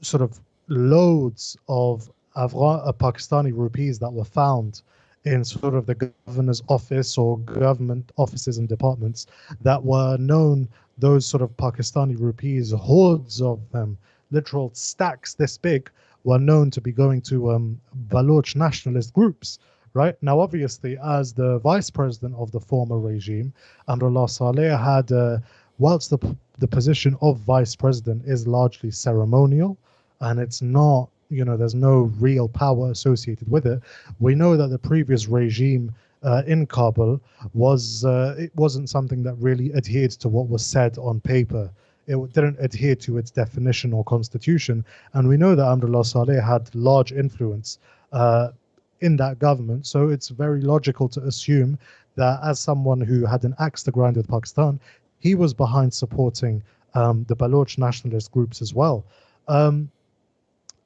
sort of loads of Pakistani rupees that were found in sort of the governor's office or government offices and departments that were known, those sort of Pakistani rupees, hordes of them, literal stacks this big, were known to be going to Baloch nationalist groups, right? Now, obviously, as the vice president of the former regime, Amrullah Saleh had, whilst the position of vice president is largely ceremonial, and it's not, there's no real power associated with it. We know that the previous regime in Kabul it wasn't something that really adhered to what was said on paper. It didn't adhere to its definition or constitution. And we know that Amrullah Saleh had large influence in that government. So it's very logical to assume that as someone who had an axe to grind with Pakistan, he was behind supporting the Baloch nationalist groups as well. Um,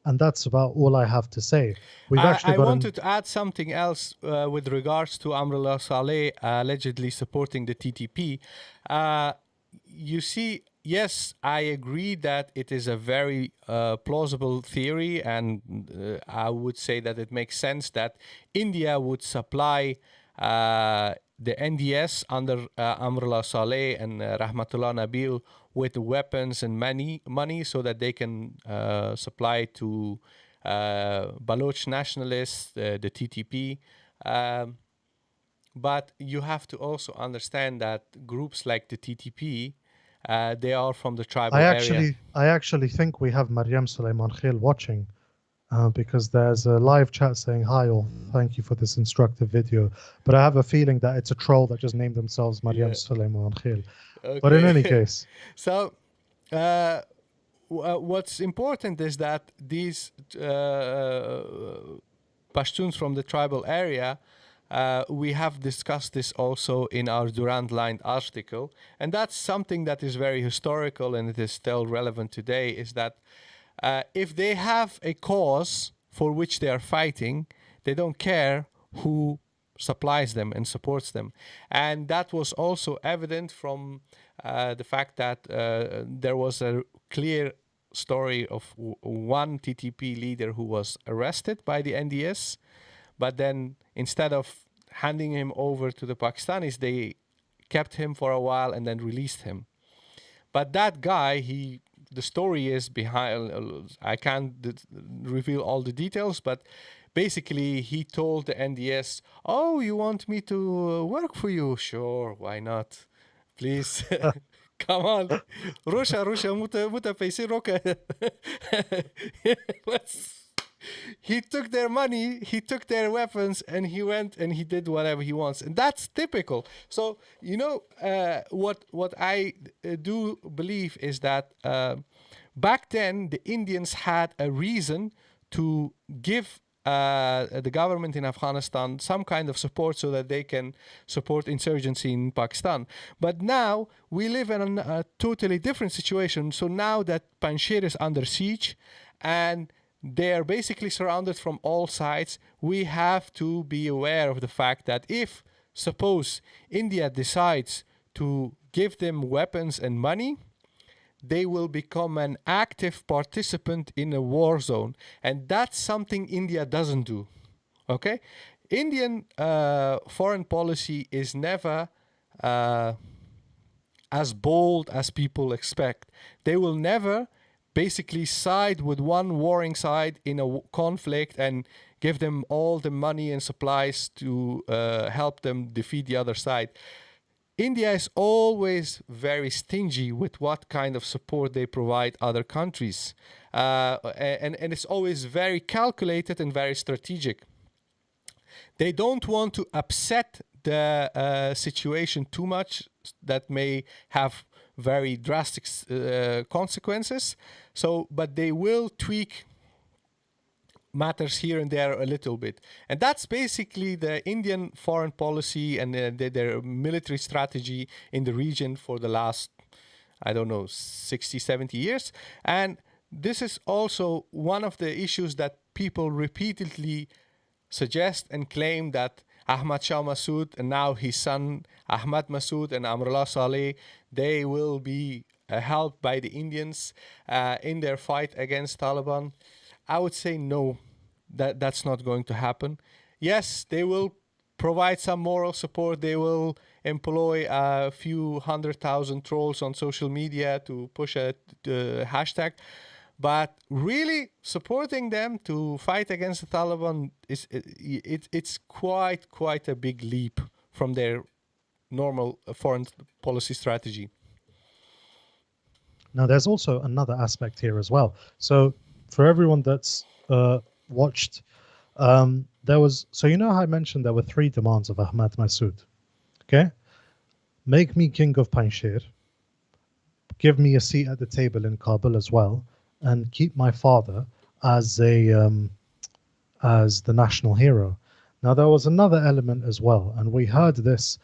and that's about all I have to say. We've actually I got an. wanted to add something else with regards to Amrullah Saleh allegedly supporting the TTP. Uh, you see, yes, I agree that it is a very plausible theory, and I would say that it makes sense that India would supply the NDS under Amrullah Saleh and Rahmatullah Nabil with weapons and money so that they can supply to Baloch nationalists, the TTP. Um, but you have to also understand that groups like the TTP, they are from the tribal area. I actually think we have Mariam Suleiman Khail watching because there's a live chat saying hi or thank you for this instructive video. But I have a feeling that it's a troll that just named themselves Mariam Yeah. Suleiman Khail. But in any Okay. case, So, what's important is that these Pashtuns from the tribal area, we have discussed this also in our Durand Line article, and that's something that is very historical and it is still relevant today, is that if they have a cause for which they are fighting, they don't care who supplies them and supports them. And that was also evident from the fact that there was a clear story of one TTP leader who was arrested by the NDS, but then instead of handing him over to the Pakistanis, they kept him for a while and then released him. But that guy, the story is behind, I can't reveal all the details, but basically he told the NDS, oh, you want me to work for you? Sure, why not? Please. Come on. Russia, muta paisi roka. He took their money, he took their weapons, and he went and he did whatever he wants, and that's typical. So what I do believe is that back then the Indians had a reason to give the government in Afghanistan some kind of support so that they can support insurgency in Pakistan. But now we live in a totally different situation. So now that Panjshir is under siege and they are basically surrounded from all sides, we have to be aware of the fact that if, suppose, India decides to give them weapons and money, they will become an active participant in a war zone. And that's something India doesn't do. Okay? Indian foreign policy is never as bold as people expect. They will never basically side with one warring side in a conflict and give them all the money and supplies to help them defeat the other side. India is always very stingy with what kind of support they provide other countries. And it's always very calculated and very strategic. They don't want to upset the situation too much that may have very drastic consequences. So, but they will tweak matters here and there a little bit. And that's basically the Indian foreign policy and their military strategy in the region for the last, I don't know, 60, 70 years. And this is also one of the issues that people repeatedly suggest and claim that Ahmad Shah Massoud and now his son Ahmad Massoud and Amrullah Saleh, they will be helped by the Indians in their fight against Taliban. I would say no, that's not going to happen. Yes, they will provide some moral support. They will employ a few 100,000 trolls on social media to push a hashtag. But really supporting them to fight against the Taliban it's quite a big leap from their normal foreign policy strategy. now there's also another aspect here as well. So for everyone that's watched, there was, so you know how I mentioned there were 3 demands of Ahmad Massoud. Okay, make me king of Panjshir, give me a seat at the table in Kabul as well, and keep my father as a as the national hero. Now, there was another element as well, and we heard this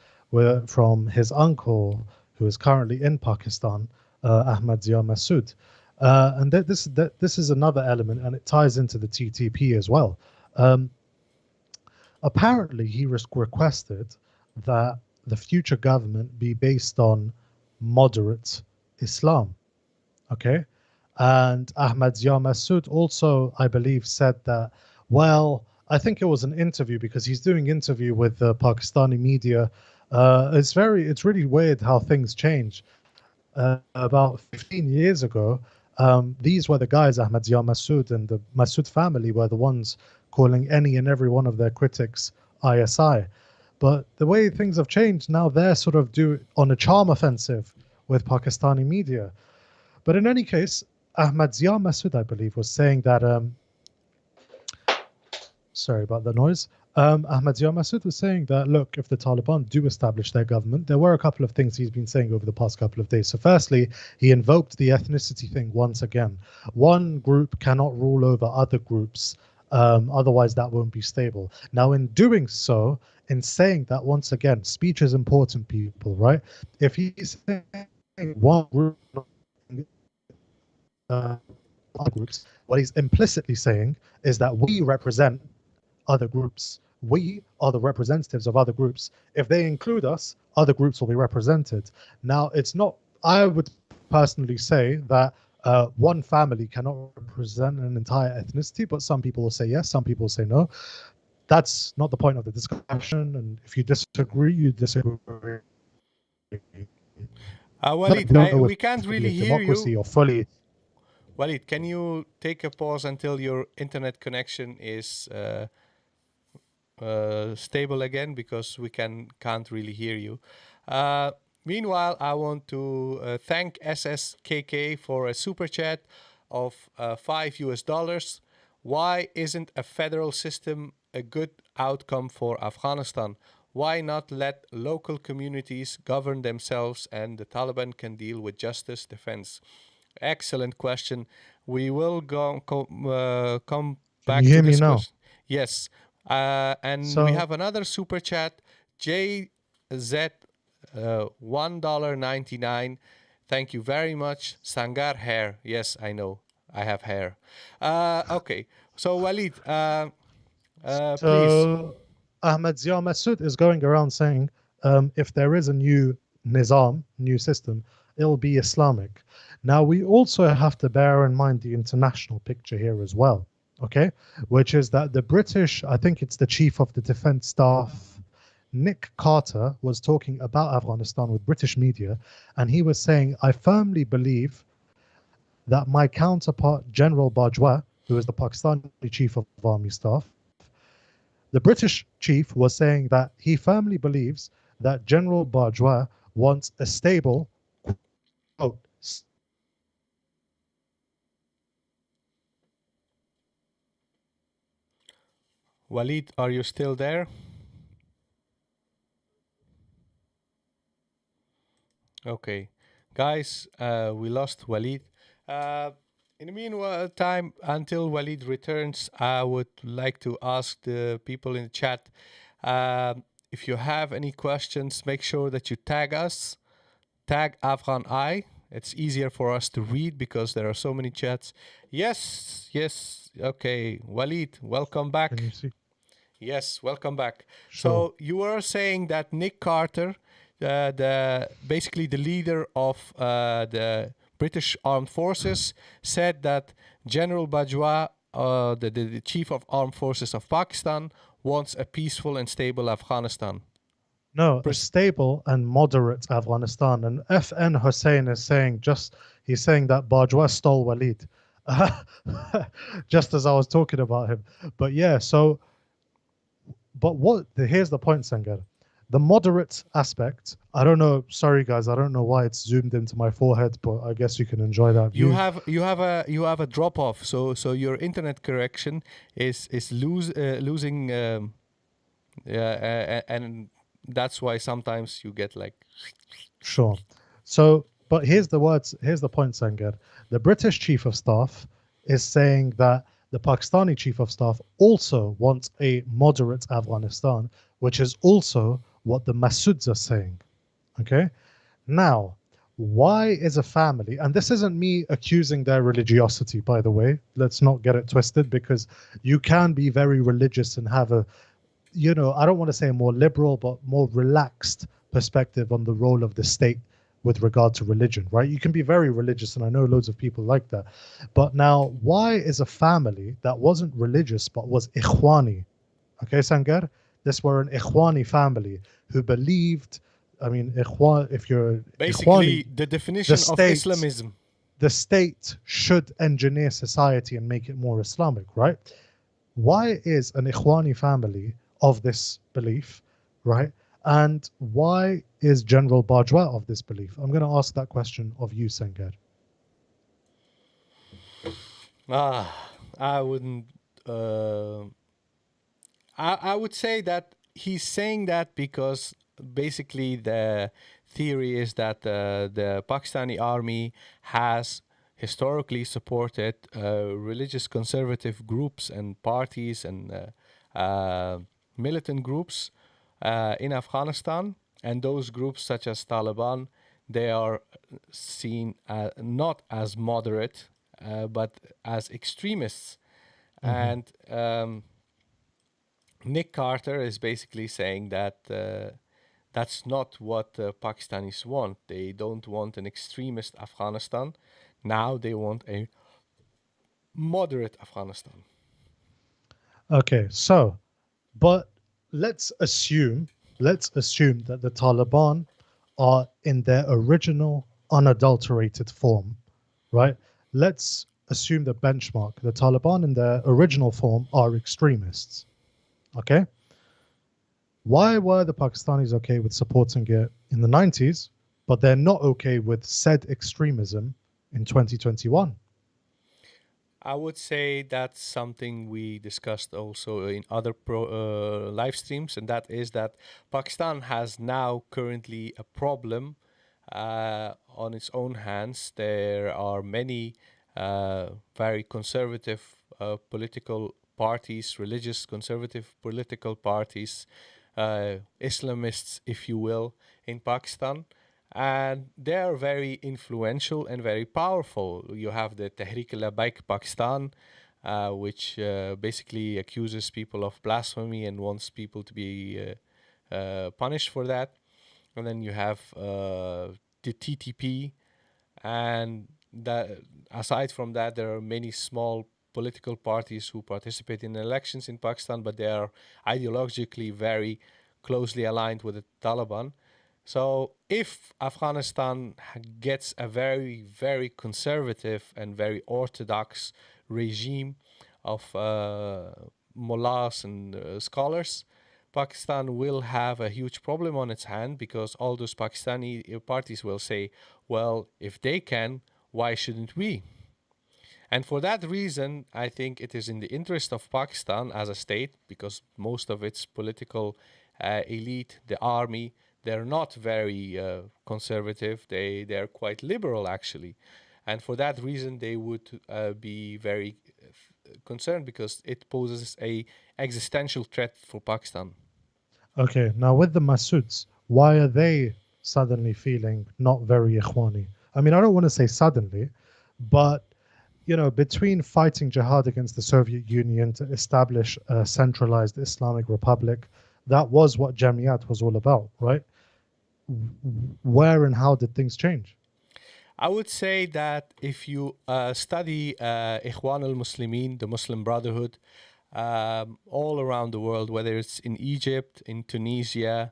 from his uncle, who is currently in Pakistan, Ahmad Massoud. And this is another element, and it ties into the TTP as well. Um, Apparently, he requested that the future government be based on moderate Islam. Okay. And Ahmad Massoud also, I believe, said that, well, I think it was an interview because he's doing interview with the Pakistani media. It's really weird how things change. About 15 years ago, these were the guys, Ahmad Massoud and the Massoud family were the ones calling any and every one of their critics ISI. But the way things have changed, now they're sort of on a charm offensive with Pakistani media. But in any case, Ahmad Massoud, I believe, was saying that, sorry about the noise. Ahmad Massoud was saying that, look, if the Taliban do establish their government, there were a couple of things he's been saying over the past couple of days. So firstly, he invoked the ethnicity thing once again. One group cannot rule over other groups. Otherwise, that won't be stable. Now, in doing so, in saying that once again, speech is important, people, right? If he's saying one group, other groups, what he's implicitly saying is that we represent other groups. We are the representatives of other groups. If they include us, other groups will be represented. Now, it's not, I would personally say that one family cannot represent an entire ethnicity, but some people will say yes, some people will say no. That's not the point of the discussion. And if you disagree, you disagree. Walid, we can't really hear democracy you. Or fully. Walid, can you take a pause until your internet connection is stable again, because we can't really hear you. Meanwhile, I want to thank SSKK for a super chat of $5. Why isn't a federal system a good outcome for Afghanistan? Why not let local communities govern themselves and the Taliban can deal with justice, defense? Excellent question. We will come back you to hear me this now? question. Yes. And we have another super chat, JZ, $1.99. Thank you very much. Sangar hair. Yes, I know. I have hair. Okay. So, Walid, please. So Ahmad Massoud is going around saying, if there is a new nizam, new system, it'll be Islamic. Now, we also have to bear in mind the international picture here as well, okay? Which is that the British, I think it's the Chief of the Defense Staff, Nick Carter, was talking about Afghanistan with British media, and he was saying, I firmly believe that my counterpart, General Bajwa, who is the Pakistani Chief of Army Staff, the British chief was saying that he firmly believes that General Bajwa wants a stable, quote, Walid, are you still there? Okay. Guys, we lost Walid. In the meanwhile, time until Walid returns, I would like to ask the people in the chat, if you have any questions, make sure that you tag us. Tag AFGHANEYE. It's easier for us to read because there are so many chats. Yes, yes. Okay, Walid, welcome back. Can you see? Yes, welcome back. Sure. So you were saying that Nick Carter, basically the leader of the British Armed Forces, said that General Bajwa, the Chief of Armed Forces of Pakistan, wants a peaceful and stable Afghanistan. No, a stable and moderate Afghanistan. And FN Hussein is saying he's saying that Bajwa stole Walid. Just as I was talking about him. But yeah, so, but here's the point, Sangar. The moderate aspect, I don't know, sorry guys, I don't know why it's zoomed into my forehead, but I guess you can enjoy that view. You have a drop off, so your internet connection is losing, and that's why sometimes you get like. Sure. So, but here's the point, Sangar. The British Chief of Staff is saying that the Pakistani chief of staff also wants a moderate Afghanistan, which is also what the Massouds are saying. Okay? Now, why is a family, and this isn't me accusing their religiosity, by the way, let's not get it twisted, because you can be very religious and have a, I don't want to say a more liberal, but more relaxed perspective on the role of the state with regard to religion, right? You can be very religious, and I know loads of people like that. But now, why is a family that wasn't religious but was Ikhwani? Okay, Sangar, this were an Ikhwani family who believed, I mean, Ikhwan, if you're Ikhwani, Basically, the the definition of state, Islamism. the state should engineer society and make it more Islamic, right? Why is an Ikhwani family of this belief, right? And why is General Bajwa of this belief? I'm going to ask that question of you, Sengar. I wouldn't. Uh, I would say that he's saying that because basically the theory is that the Pakistani army has historically supported religious conservative groups and parties and militant groups in Afghanistan, and those groups such as Taliban, they are seen not as moderate but as extremists. Mm-hmm. And Nick Carter is basically saying that that's not what Pakistanis want. They don't want an extremist Afghanistan. Now they want a moderate Afghanistan. Okay, so, but let's assume, let's assume that the Taliban are in their original unadulterated form, right? Let's assume the benchmark. The Taliban in their original form are extremists. Okay? Why were the Pakistanis okay with supporting it in the 90s, but they're not okay with said extremism in 2021? I would say that's something we discussed also in other live streams, and that is that Pakistan has now currently a problem on its own hands. There are many very conservative political parties, religious conservative political parties, Islamists, if you will, in Pakistan. And they are very influential and very powerful. You have the Tehreek-e-Labbaik Pakistan, which basically accuses people of blasphemy and wants people to be punished for that. And then you have the TTP, and that aside from that, there are many small political parties who participate in elections in Pakistan, but they are ideologically very closely aligned with the Taliban. So if Afghanistan gets a very, very conservative and very orthodox regime of mullahs and scholars, Pakistan will have a huge problem on its hand, because all those Pakistani parties will say, well, if they can, why shouldn't we? And for that reason, I think it is in the interest of Pakistan as a state, because most of its political elite, the army, they're not very conservative. They're quite liberal, actually. And for that reason, they would be very concerned, because it poses a existential threat for Pakistan. Okay, now with the Massouds, why are they suddenly feeling not very Ikhwani? I mean, I don't want to say suddenly, but between fighting jihad against the Soviet Union to establish a centralized Islamic republic, that was what Jamiyat was all about, right? Where and how did things change? I would say that if you study Ikhwan al-Muslimin, the Muslim Brotherhood, all around the world, whether it's in Egypt, in Tunisia,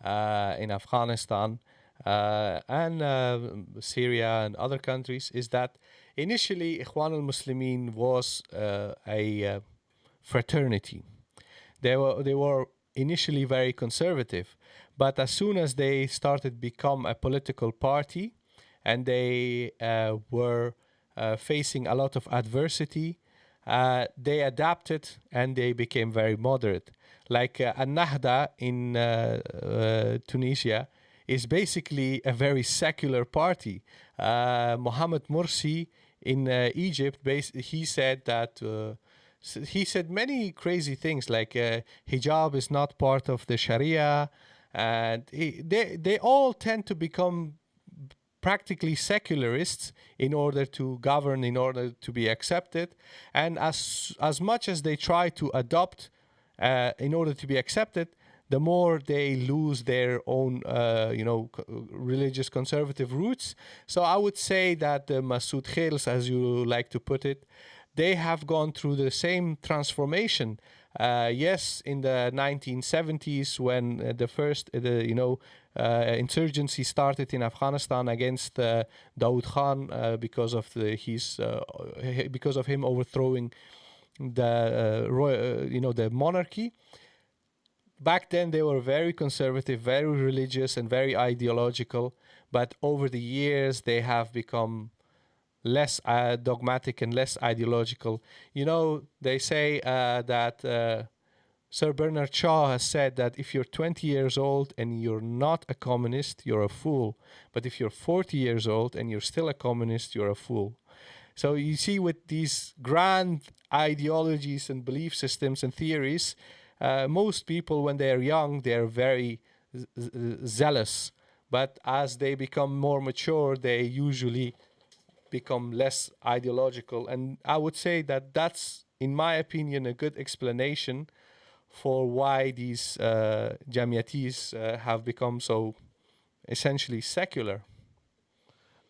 in Afghanistan, and Syria and other countries, is that initially Ikhwan al-Muslimin was a fraternity. They were initially very conservative, but as soon as they started become a political party, and they were facing a lot of adversity, they adapted and they became very moderate. Like An-Nahda in Tunisia is basically a very secular party. Mohammed Morsi in Egypt, he said that he said many crazy things like hijab is not part of the Sharia, and they all tend to become practically secularists in order to govern, in order to be accepted, and as much as they try to adopt in order to be accepted, the more they lose their own, religious conservative roots. So I would say that the Massoud Khels, as you like to put it, they have gone through the same transformation. Yes, in the 1970s, when the first, insurgency started in Afghanistan against Daoud Khan because of him overthrowing the monarchy. Back then they were very conservative, very religious, and very ideological. But over the years, they have become less dogmatic and less ideological. They say that Sir Bernard Shaw has said that if you're 20 years old and you're not a communist, you're a fool. But if you're 40 years old and you're still a communist, you're a fool. So you see, with these grand ideologies and belief systems and theories, most people, when they're young, they're very zealous. But as they become more mature, they usually become less ideological. And I would say that that's, in my opinion, a good explanation for why these Jamiatis have become so essentially secular.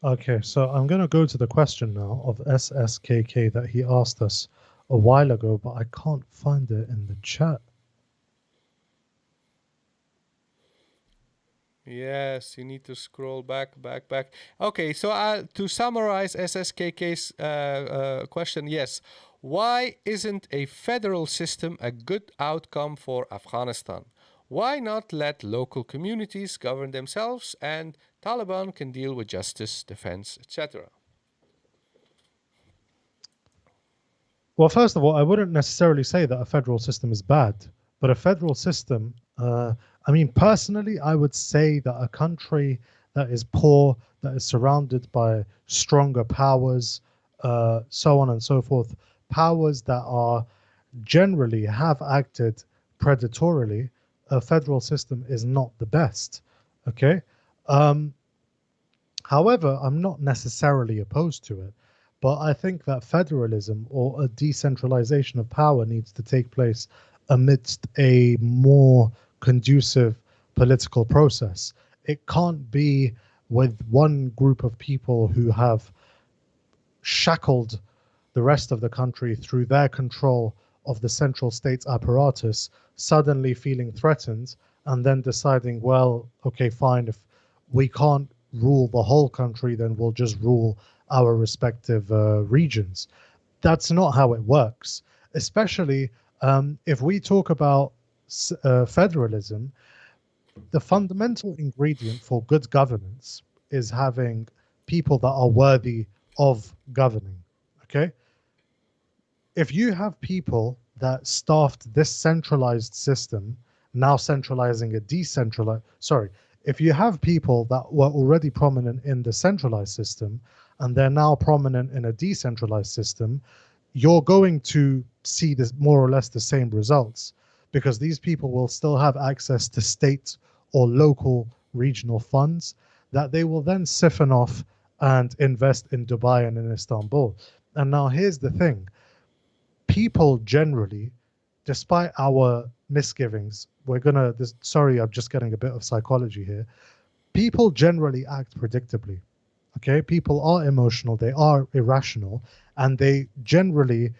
Okay, so I'm going to go to the question now of SSKK that he asked us a while ago, but I can't find it in the chat. Yes, you need to scroll back. Okay, so to summarize SSKK's question, yes. Why isn't a federal system a good outcome for Afghanistan? Why not let local communities govern themselves and Taliban can deal with justice, defense, etc.? Well, first of all, I wouldn't necessarily say that a federal system is bad, but a federal system, personally, I would say that a country that is poor, that is surrounded by stronger powers, so on and so forth, powers that are generally have acted predatorily, a federal system is not the best. Okay. However, I'm not necessarily opposed to it, but I think that federalism or a decentralization of power needs to take place amidst a more conducive political process. It can't be with one group of people who have shackled the rest of the country through their control of the central state's apparatus, suddenly feeling threatened and then deciding, well, okay, fine, if we can't rule the whole country, then we'll just rule our respective regions. That's not how it works, especially if we talk about federalism. The fundamental ingredient for good governance is having people that are worthy of governing. Okay? If you have people that staffed this centralized system, now centralizing a decentralized, sorry, if you have people that were already prominent in the centralized system and they're now prominent in a decentralized system, you're going to see this more or less the same results, because these people will still have access to state or local regional funds that they will then siphon off and invest in Dubai and in Istanbul. And now here's the thing. People generally, despite our misgivings, sorry, I'm just getting a bit of psychology here. People generally act predictably. Okay, people are emotional, they are irrational, and they generally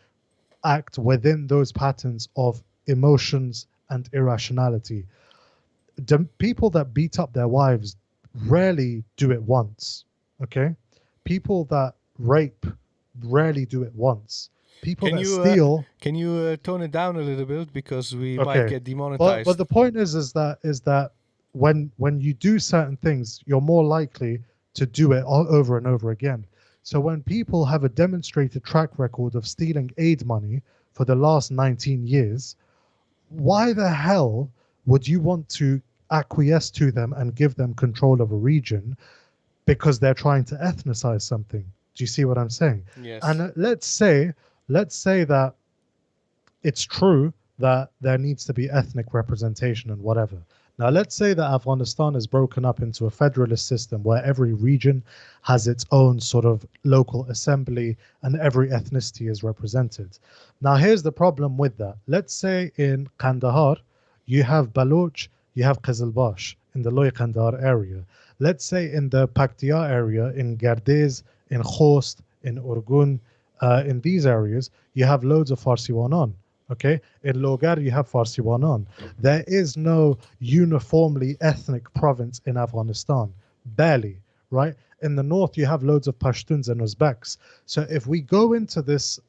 act within those patterns of emotions and irrationality. The people that beat up their wives rarely do it once. Okay, people that rape rarely do it once. People that steal. Can you tone it down a little bit, because we might Okay, get demonetized? but the point is that when you do certain things, you're more likely to do it all over and over again. So when people have a demonstrated track record of stealing aid money for the last 19 years, why the hell would you want to acquiesce to them and give them control of a region because they're trying to ethnicize something? Do you see what I'm saying? Yes. And let's say that it's true that there needs to be ethnic representation and whatever. Now, let's say that Afghanistan is broken up into a federalist system where every region has its own sort of local assembly and every ethnicity is represented. Now, here's the problem with that. Let's say in Kandahar, you have Baloch, you have Qizilbash in the Loy Kandahar area. Let's say in the Paktia area, in Gardez, in Khost, in Urgun, in these areas, you have loads of Farsiwanan. Okay, in Logar you have Farsiwanan. There is no uniformly ethnic province in Afghanistan, barely, right? In the north you have loads of Pashtuns and Uzbeks. So if we go into this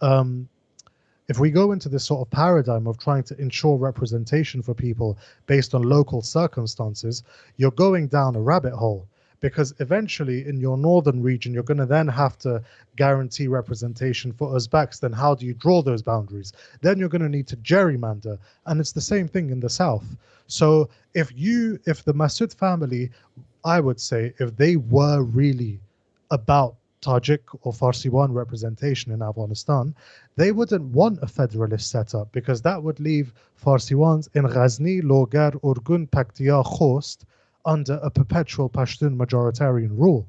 sort of paradigm of trying to ensure representation for people based on local circumstances, you're going down a rabbit hole. Because eventually in your northern region, you're going to then have to guarantee representation for Uzbeks. Then how do you draw those boundaries? Then you're going to need to gerrymander. And it's the same thing in the south. So if the Massoud family, I would say, if they were really about Tajik or Farsiwan representation in Afghanistan, they wouldn't want a federalist setup because that would leave Farsiwans in Ghazni, Logar, Urgun, Paktia, Khost under a perpetual Pashtun majoritarian rule.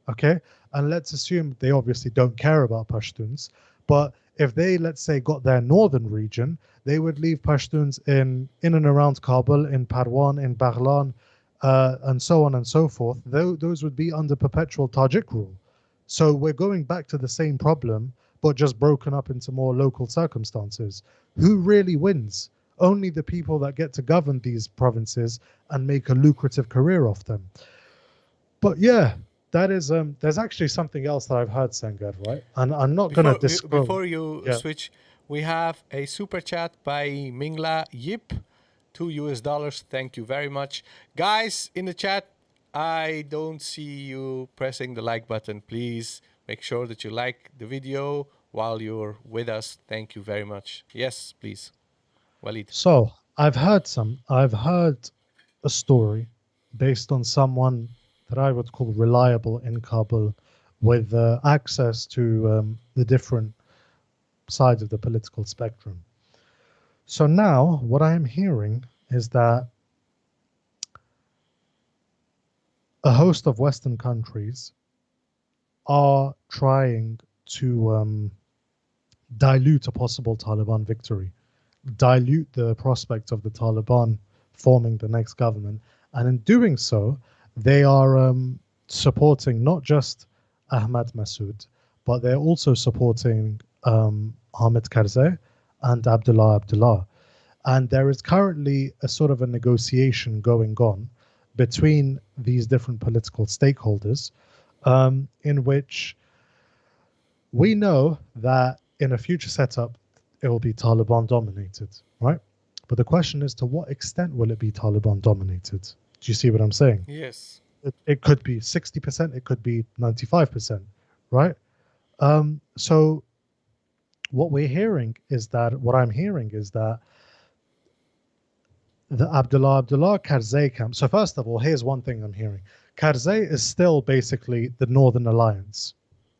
Okay? And let's assume they obviously don't care about Pashtuns, but if they, let's say, got their northern region, they would leave Pashtuns in and around Kabul, in Parwan, in Baghlan, and so on and so forth. Those would be under perpetual Tajik rule. So we're going back to the same problem, but just broken up into more local circumstances. Who really wins? Only the people that get to govern these provinces and make a lucrative career off them. But yeah, that is there's actually something else that I've heard, Sengar, right? And I'm not gonna disclose. Before you Yeah. switch, we have a super chat by Mingla Yip, $2. Thank you very much, guys in the chat. I don't see you pressing the like button. Please make sure that you like the video while you're with us. Thank you very much. Yes, please, Waleed. So I've heard a story based on someone that I would call reliable in Kabul with access to the different sides of the political spectrum. So now what I am hearing is that a host of Western countries are trying to dilute a possible Taliban victory, dilute the prospect of the Taliban forming the next government. And in doing so, they are supporting not just Ahmad Massoud, but they're also supporting Hamid Karzai and Abdullah. And there is currently a sort of a negotiation going on between these different political stakeholders, in which we know that in a future setup, it will be Taliban dominated, right? But the question is, to what extent will it be Taliban dominated? Do you see what I'm saying? Yes. It could be 60%, it could be 95%, right? So what I'm hearing is that the Abdullah Karzai camp. So first of all, here's one thing I'm hearing. Karzai is still basically the Northern Alliance.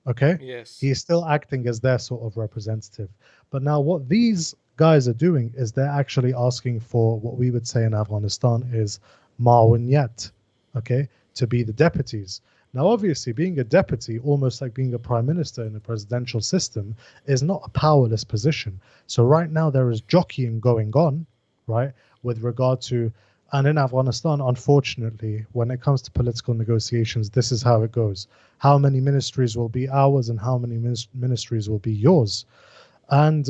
Okay? Yes. He's still acting as their sort of representative. But now what these guys are doing is they're actually asking for what we would say in Afghanistan is Ma'awiniyat, okay, to be the deputies. Now, obviously, being a deputy, almost like being a prime minister in a presidential system, is not a powerless position. So right now there is jockeying going on, right, with regard to, and in Afghanistan, unfortunately, when it comes to political negotiations, this is how it goes. How many ministries will be ours and how many ministries will be yours? And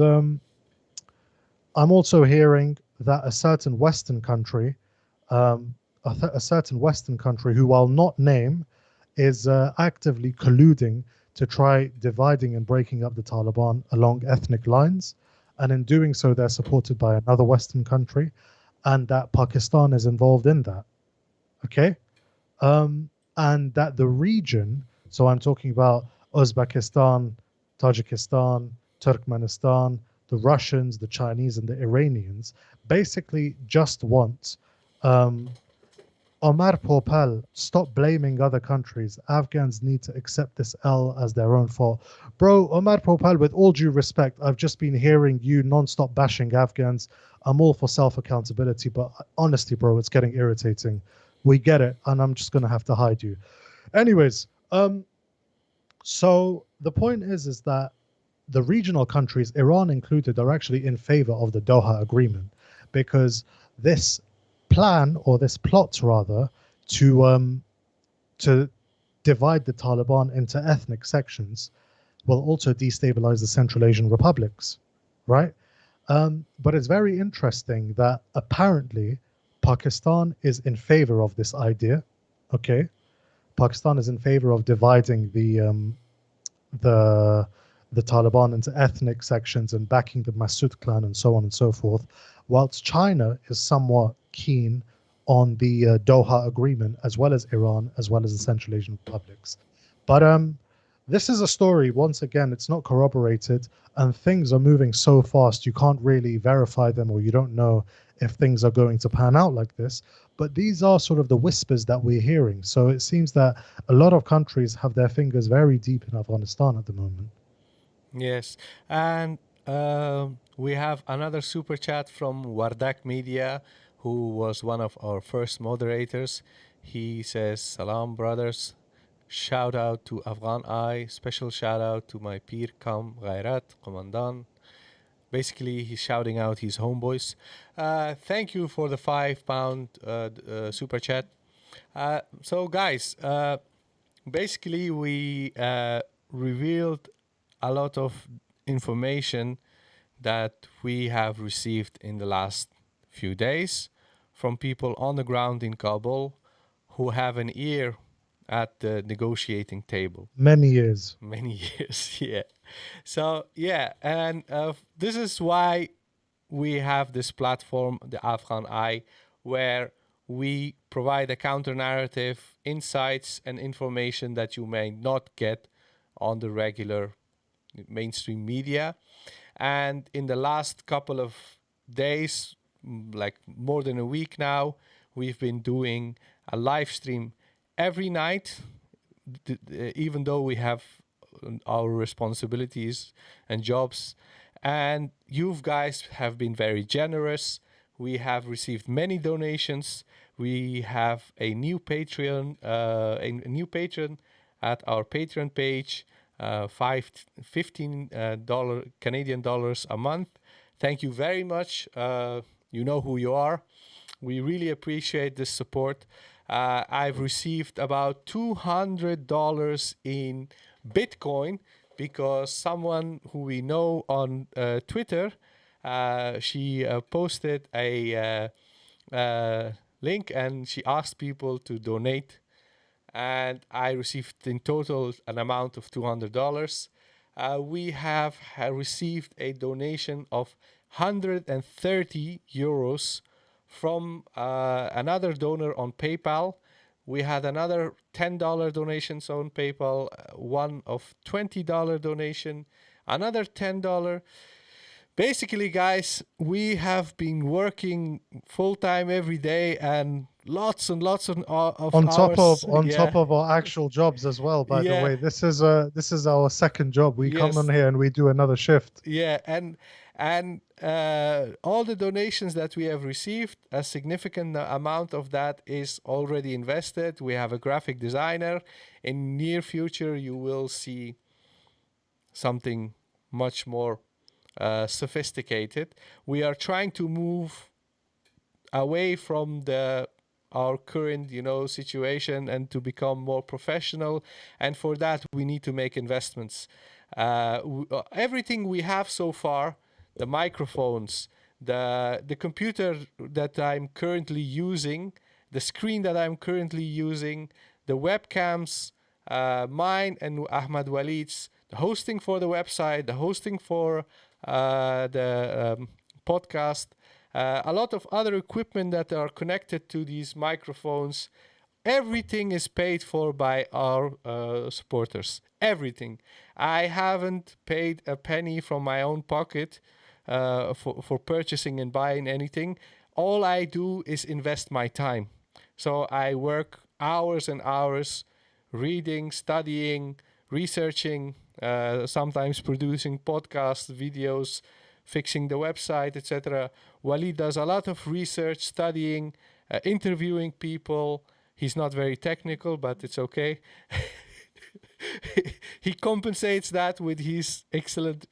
I'm also hearing that a certain Western country, who I'll not name, is actively colluding to try dividing and breaking up the Taliban along ethnic lines. And in doing so, they're supported by another Western country, and that Pakistan is involved in that. Okay? And that the region, so I'm talking about Uzbekistan, Tajikistan, Turkmenistan, the Russians, the Chinese, and the Iranians, basically just want Omar Popal, stop blaming other countries. Afghans need to accept this L as their own fault. Bro, Omar Popal, with all due respect, I've just been hearing you non-stop bashing Afghans. I'm all for self-accountability, but honestly, bro, it's getting irritating. We get it, and I'm just gonna have to hide you. Anyways, so the point is that the regional countries, Iran included, are actually in favor of the Doha Agreement because this plan, or this plot rather, to to divide the Taliban into ethnic sections will also destabilize the Central Asian republics, right? But it's very interesting that apparently Pakistan is in favor of this idea. Okay, Pakistan is in favor of dividing the the Taliban into ethnic sections and backing the Massoud clan and so on and so forth, whilst China is somewhat keen on the Doha Agreement, as well as Iran, as well as the Central Asian republics. But this is a story, once again, it's not corroborated, and things are moving so fast you can't really verify them, or you don't know if things are going to pan out like this. But these are sort of the whispers that we're hearing. So it seems that a lot of countries have their fingers very deep in Afghanistan at the moment. Yes, and we have another super chat from Wardak Media, who was one of our first moderators. He says, "Salam, brothers. Shout out to AFGHANEYE. Special shout out to my peer Kam Ghairat Komandan." Basically, he's shouting out his homeboys. Thank you for the £5 super chat. So, guys, basically, we revealed a lot of information that we have received in the last few days from people on the ground in Kabul who have an ear at the negotiating table. Many years. Many years, yeah. So, yeah, and this is why we have this platform, the Afghan Eye, where we provide a counter narrative, insights, and information that you may not get on the regular mainstream media. And in the last couple of days, like more than a week now, we've been doing a live stream every night, even though we have our responsibilities and jobs. And you guys have been very generous. We have received many donations. We have a new Patreon, a new patron at our Patreon page, $15 Canadian dollars a month. Thank you very much. You know who you are. We really appreciate this support. I've received about $200 in Bitcoin because someone who we know on Twitter, she posted a link and she asked people to donate, and I received in total an amount of $200. We have received a donation of 130 euros from another donor on PayPal. We had another $10 donations on PayPal, one of $20 donation, another $10. Basically, guys, we have been working full time every day and lots and lots of hours. On Yeah, top of our actual jobs as well, by the yeah, way. This is our second job. We come on yes, here and we do another shift. yeah, and all the donations that we have received, a significant amount of that is already invested. We have a graphic designer. In near future, you will see something much more sophisticated. We are trying to move away from our current situation and to become more professional, and for that we need to make investments. Everything we have so far, the microphones, the computer that I'm currently using, the screen that I'm currently using, the webcams, mine and Ahmed-Waleed's, the hosting for the website, the hosting for the podcast, a lot of other equipment that are connected to these microphones. Everything is paid for by our supporters. Everything. I haven't paid a penny from my own pocket for purchasing and buying anything. All I do is invest my time. So I work hours and hours reading, studying, researching, sometimes producing podcasts, videos, fixing the website, etc. Waleed does a lot of research, studying, interviewing people. He's not very technical, but it's okay. He compensates that with his excellent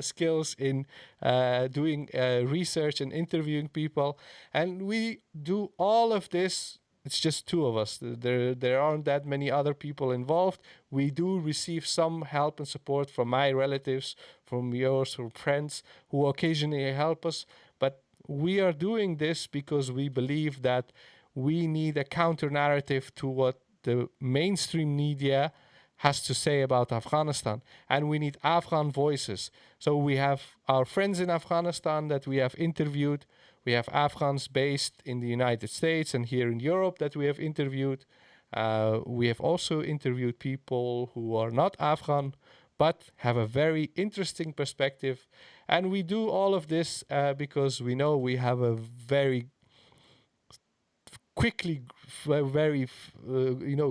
skills in doing research and interviewing people. And we do all of this. It's just two of us. There aren't that many other people involved. We do receive some help and support from my relatives, from yours, from friends who occasionally help us. But we are doing this because we believe that we need a counter narrative to what the mainstream media has to say about Afghanistan. And we need Afghan voices. So we have our friends in Afghanistan that we have interviewed. We have Afghans based in the United States and here in Europe that we have interviewed. We have also interviewed people who are not Afghan but have a very interesting perspective. And we do all of this because we know we have a very quickly very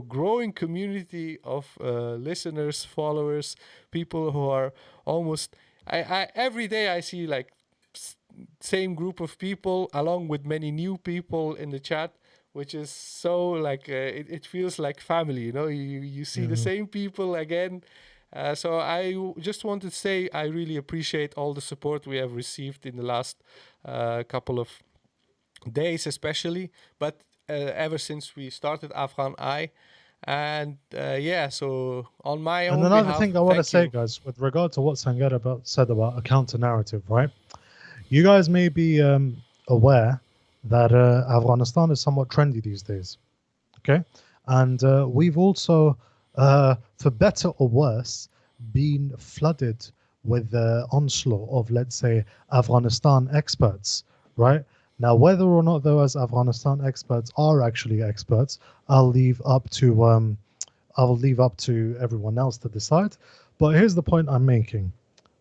growing community of listeners, followers, people who are almost I every day I see like same group of people along with many new people in the chat, which is so like it feels like family, you see the Yeah. same people again. So just wanted to say I really appreciate all the support we have received in the last couple of days especially, but ever since we started Afghan Eye. And yeah, so on my And own another behalf, thing I want to thank say, you. guys, with regard to what said about a counter narrative, right? You guys may be aware that Afghanistan is somewhat trendy these days. Okay, and we've also, for better or worse, been flooded with the onslaught of, let's say, Afghanistan experts, right? Now, whether or not those Afghanistan experts are actually experts, I'll leave up to everyone else to decide. But here's the point I'm making.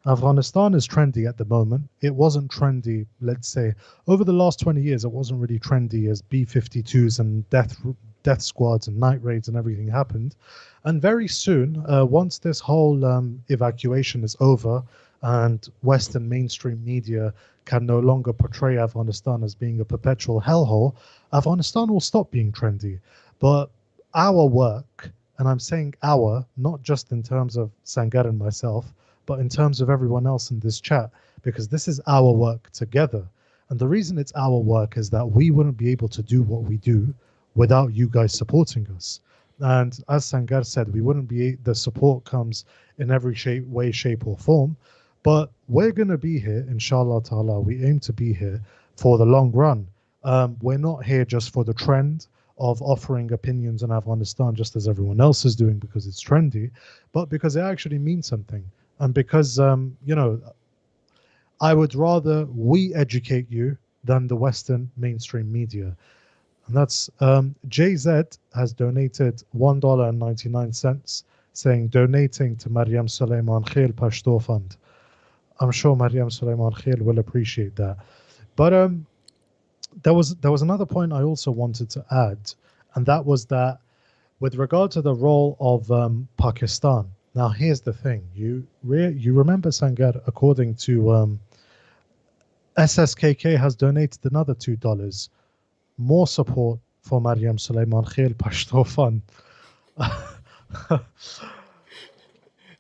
Afghanistan is trendy at the moment. It wasn't trendy, let's say, over the last 20 years, it wasn't really trendy as B-52s and death squads and night raids and everything happened. And very soon, once this whole evacuation is over and Western mainstream media can no longer portray Afghanistan as being a perpetual hellhole, Afghanistan will stop being trendy. But our work, and I'm saying our, not just in terms of Sangar and myself, but in terms of everyone else in this chat, because this is our work together. And the reason it's our work is that we wouldn't be able to do what we do without you guys supporting us. And as Sangar said, the support comes in every way, shape, or form. But we're going to be here, inshallah ta'ala. We aim to be here for the long run. We're not here just for the trend of offering opinions on Afghanistan just as everyone else is doing because it's trendy, but because it actually means something. And because, I would rather we educate you than the Western mainstream media. And that's JZ has donated $1.99, saying donating to Maryam Suleiman Khail Pashto Fund. I'm sure Maryam Suleiman Khail will appreciate that. But there was another point I also wanted to add, and that was that with regard to the role of Pakistan. Now, here's the thing: you remember Sangar, according to SSKK, has donated another $2, more support for Maryam Suleiman Khail Pashto Fund.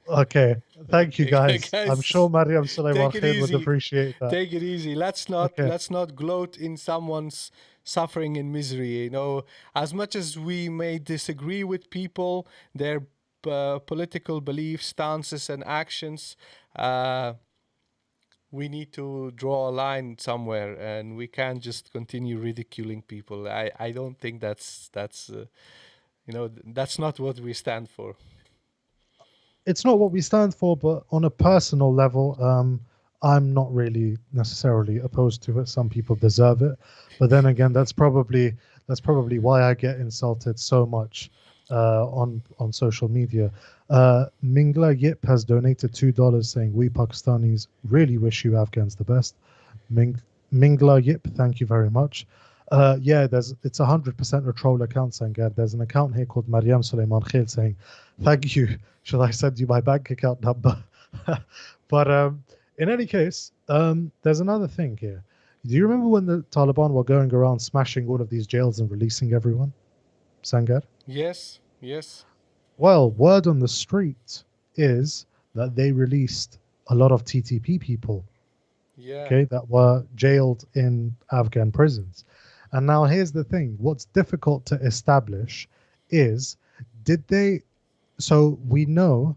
Okay, thank you guys. I'm Guys, sure Maryam Suleiman take it Khail would easy. appreciate that. Take it easy. Let's not Okay. let's not gloat in someone's suffering and misery. As much as we may disagree with people, their political beliefs, stances, and actions, we need to draw a line somewhere, and we can't just continue ridiculing people. I don't think that's not what we stand for. It's not what we stand for, but on a personal level, I'm not really necessarily opposed to it. Some people deserve it, but then again, that's probably why I get insulted so much on social media. Mingla Yip has donated $2, saying we Pakistanis really wish you Afghans the best. Ming, Mingla Yip, thank you very much. Yeah, it's 100% a troll account, Sangar. There's an account here called Mariam Suleiman Khail saying, "Thank you. Should I send you my bank account number?" But in any case, there's another thing here. Do you remember when the Taliban were going around smashing all of these jails and releasing everyone, Sangar? Yes, yes. Well, word on the street is that they released a lot of TTP people, Yeah. okay, that were jailed in Afghan prisons. And now here's the thing, what's difficult to establish is, did they, so we know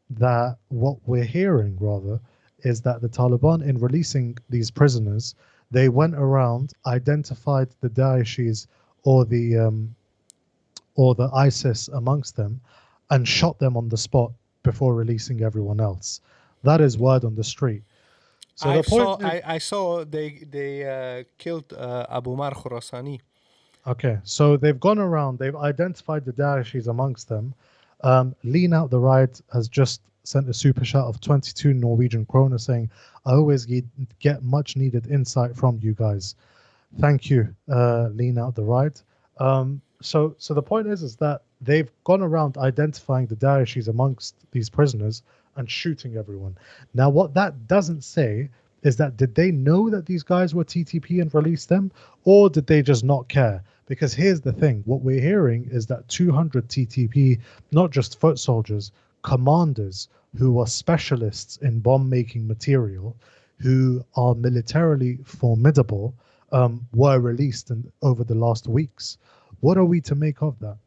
that what we're hearing rather is that the Taliban, in releasing these prisoners, they went around, identified the Daeshis or the ISIS amongst them, and shot them on the spot before releasing everyone else. That is word on the street. So the point is, I saw they killed Abu Mar Khurasani. okay, so they've gone around, they've identified the Daeshis amongst them. Lean Out the Ride has just sent a super chat of 22 Norwegian kroner saying, I always get much needed insight from you guys. Thank you, Lean Out the Ride. So the point is that they've gone around identifying the Daeshis amongst these prisoners and shooting everyone. Now, what that doesn't say is that did they know that these guys were TTP and released them, or did they just not care? Because here's the thing: what we're hearing is that 200 TTP, not just foot soldiers, commanders who are specialists in bomb making material, who are militarily formidable, were released over the last weeks. What are we to make of that?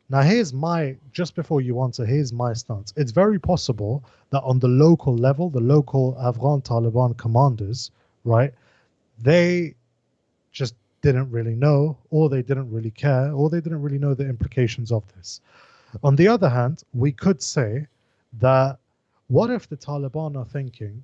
Now, just before you answer, here's my stance. It's very possible that on the local level, the local Afghan Taliban commanders, right, they just didn't really know, or they didn't really care, or they didn't really know the implications of this. On the other hand, we could say that what if the Taliban are thinking,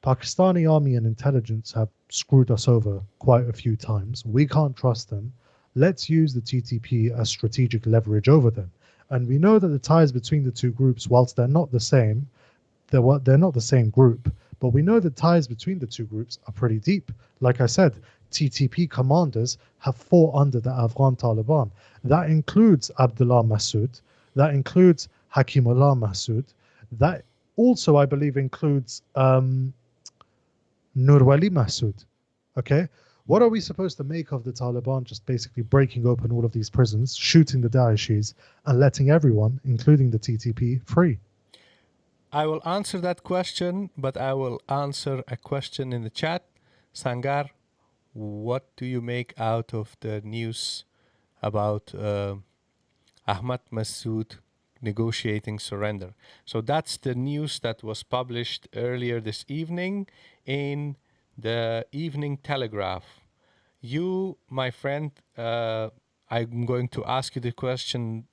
Pakistani army and intelligence have screwed us over quite a few times. We can't trust them. Let's use the TTP as strategic leverage over them. And we know that the ties between the two groups, whilst they're not the same, they're not the same group, but we know the ties between the two groups are pretty deep. Like I said, TTP commanders have fought under the Afghan Taliban. That includes Abdullah Massoud, that includes Hakimullah Massoud, that also, I believe, includes Nurwali Massoud. Okay? What are we supposed to make of the Taliban just basically breaking open all of these prisons, shooting the Daeshis, and letting everyone, including the TTP, free? I will answer that question, but I will answer a question in the chat. Sangar, what do you make out of the news about Ahmad Massoud negotiating surrender? So that's the news that was published earlier this evening in the Evening Telegraph. You, my friend, I'm going to ask you the question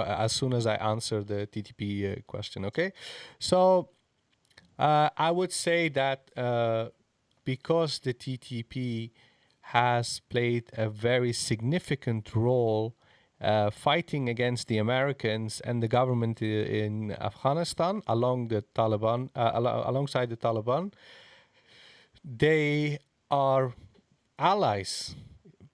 as soon as I answer the TTP question, okay? So I would say that because the TTP has played a very significant role fighting against the Americans and the government in Afghanistan alongside the Taliban, they are allies.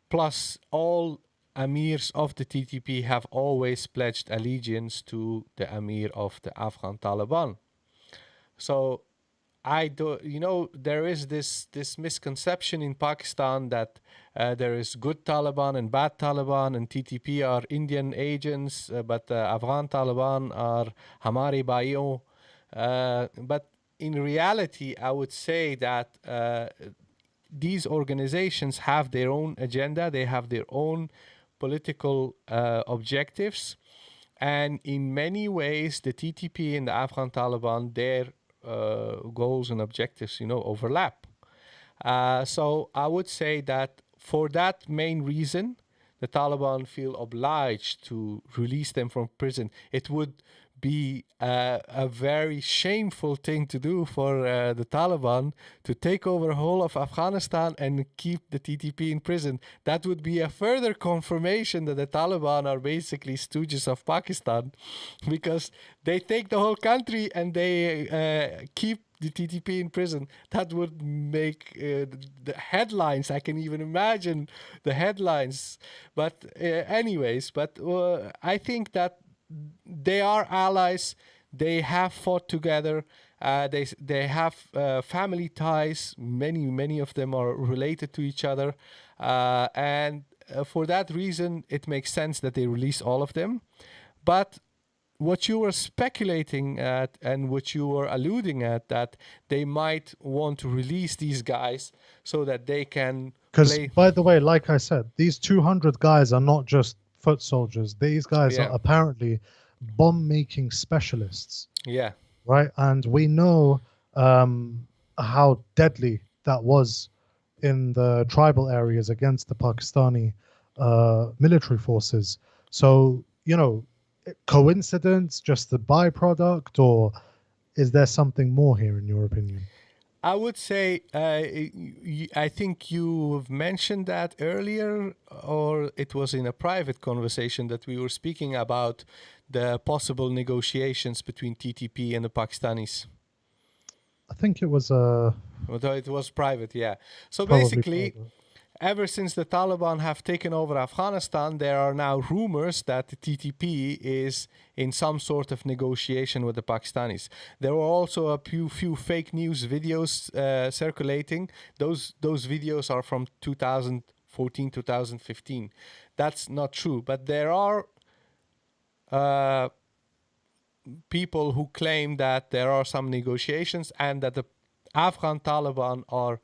Plus, all emirs of the TTP have always pledged allegiance to the emir of the Afghan Taliban. So there is this misconception in Pakistan that there is good Taliban and bad Taliban, and TTP are Indian agents, but Afghan Taliban are Hamari Baiyo. But in reality, I would say that these organizations have their own agenda, they have their own political objectives, and in many ways, the TTP and the Afghan Taliban, their goals and objectives, overlap. So I would say that for that main reason, the Taliban feel obliged to release them from prison. It would be a very shameful thing to do for the Taliban to take over whole of Afghanistan and keep the TTP in prison. That would be a further confirmation that the Taliban are basically stooges of Pakistan, because they take the whole country and they keep the TTP in prison. That would make the headlines. I can even imagine the headlines. But anyways, I think that they are allies. They have fought together. They have family ties. Many of them are related to each other, and for that reason, it makes sense that they release all of them. But what you were speculating at and what you were alluding at, that they might want to release these guys so that they can Because, play. by the way, like I said, these 200 guys are not just foot soldiers. These guys are Yeah, apparently bomb-making specialists, yeah, right? And we know how deadly that was in the tribal areas against the Pakistani military forces. So, coincidence, just the byproduct, or is there something more here, in your opinion? I would say, I think you've mentioned that earlier, or it was in a private conversation that we were speaking about the possible negotiations between TTP and the Pakistanis. I think it was Although it was private, yeah. So probably basically, private. ever since the Taliban have taken over Afghanistan, there are now rumors that the TTP is in some sort of negotiation with the Pakistanis. There were also a few fake news videos circulating. Those videos are from 2014, 2015. That's not true, but there are people who claim that there are some negotiations and that the Afghan Taliban are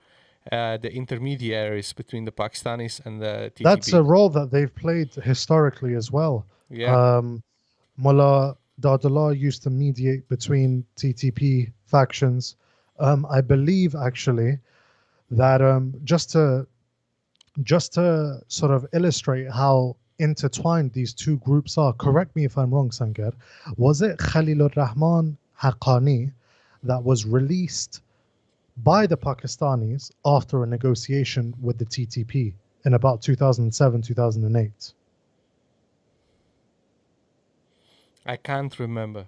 the intermediaries between the Pakistanis and the That's TTP. a role that they've played historically as well. Yeah, Um, Mullah Dadullah used to mediate between TTP factions. I believe actually that just to sort of illustrate how intertwined these two groups are. Correct me if I'm wrong, Sankar. Was it Khalilur Rahman Haqqani that was released by the Pakistanis after a negotiation with the TTP in about 2007, 2008? I can't remember.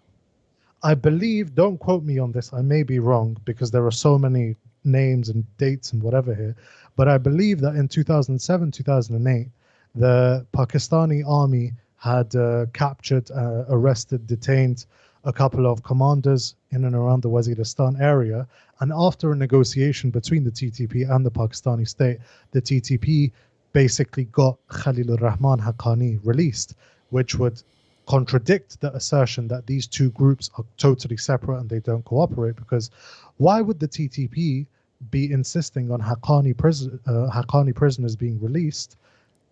I believe, don't quote me on this, I may be wrong because there are so many names and dates and whatever here, but I believe that in 2007, 2008, the Pakistani army had captured, arrested, detained a couple of commanders in and around the Waziristan area. And after a negotiation between the TTP and the Pakistani state, the TTP basically got Khalilur Rahman Haqqani released, which would contradict the assertion that these two groups are totally separate and they don't cooperate. Because why would the TTP be insisting on Haqqani prisoners being released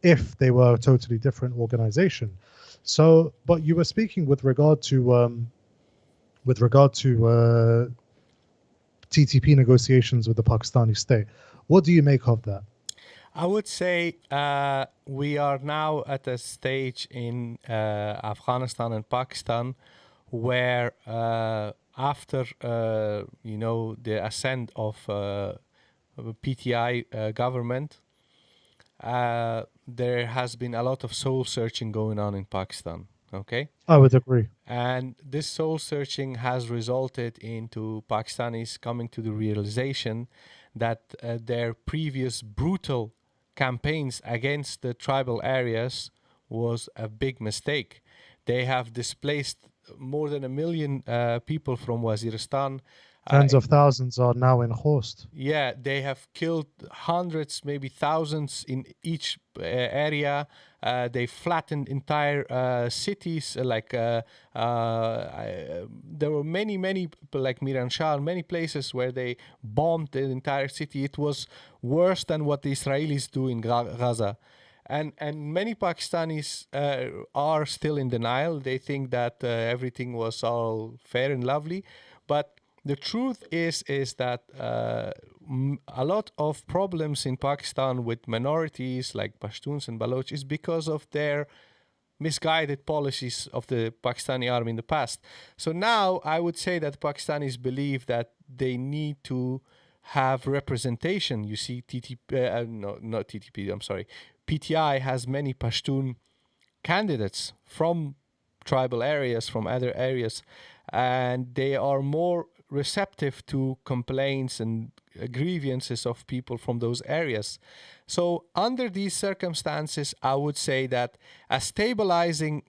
if they were a totally different organization? So, but you were speaking with regard to TTP negotiations with the Pakistani state. What do you make of that? I would say we are now at a stage in Afghanistan and Pakistan where after the ascent of PTI government, there has been a lot of soul searching going on in Pakistan. Okay. I would agree. And this soul searching has resulted into Pakistanis coming to the realization that their previous brutal campaigns against the tribal areas was a big mistake. They have displaced more than 1 million people from Waziristan. Tens of thousands are now in Khost. Yeah, they have killed hundreds, maybe thousands in each area. They flattened entire cities. There were many, like Miran Shah, many places where they bombed the entire city. It was worse than what the Israelis do in Gaza. And many Pakistanis are still in denial. They think that everything was all fair and lovely. But the truth is that a lot of problems in Pakistan with minorities like Pashtuns and Baloch is because of their misguided policies of the Pakistani army in the past. So now I would say that Pakistanis believe that they need to have representation. You see, no, not TTP, I'm sorry. PTI has many Pashtun candidates from tribal areas, from other areas, and they are more receptive to complaints and grievances of people from those areas. So under these circumstances, I would say that a stabilizing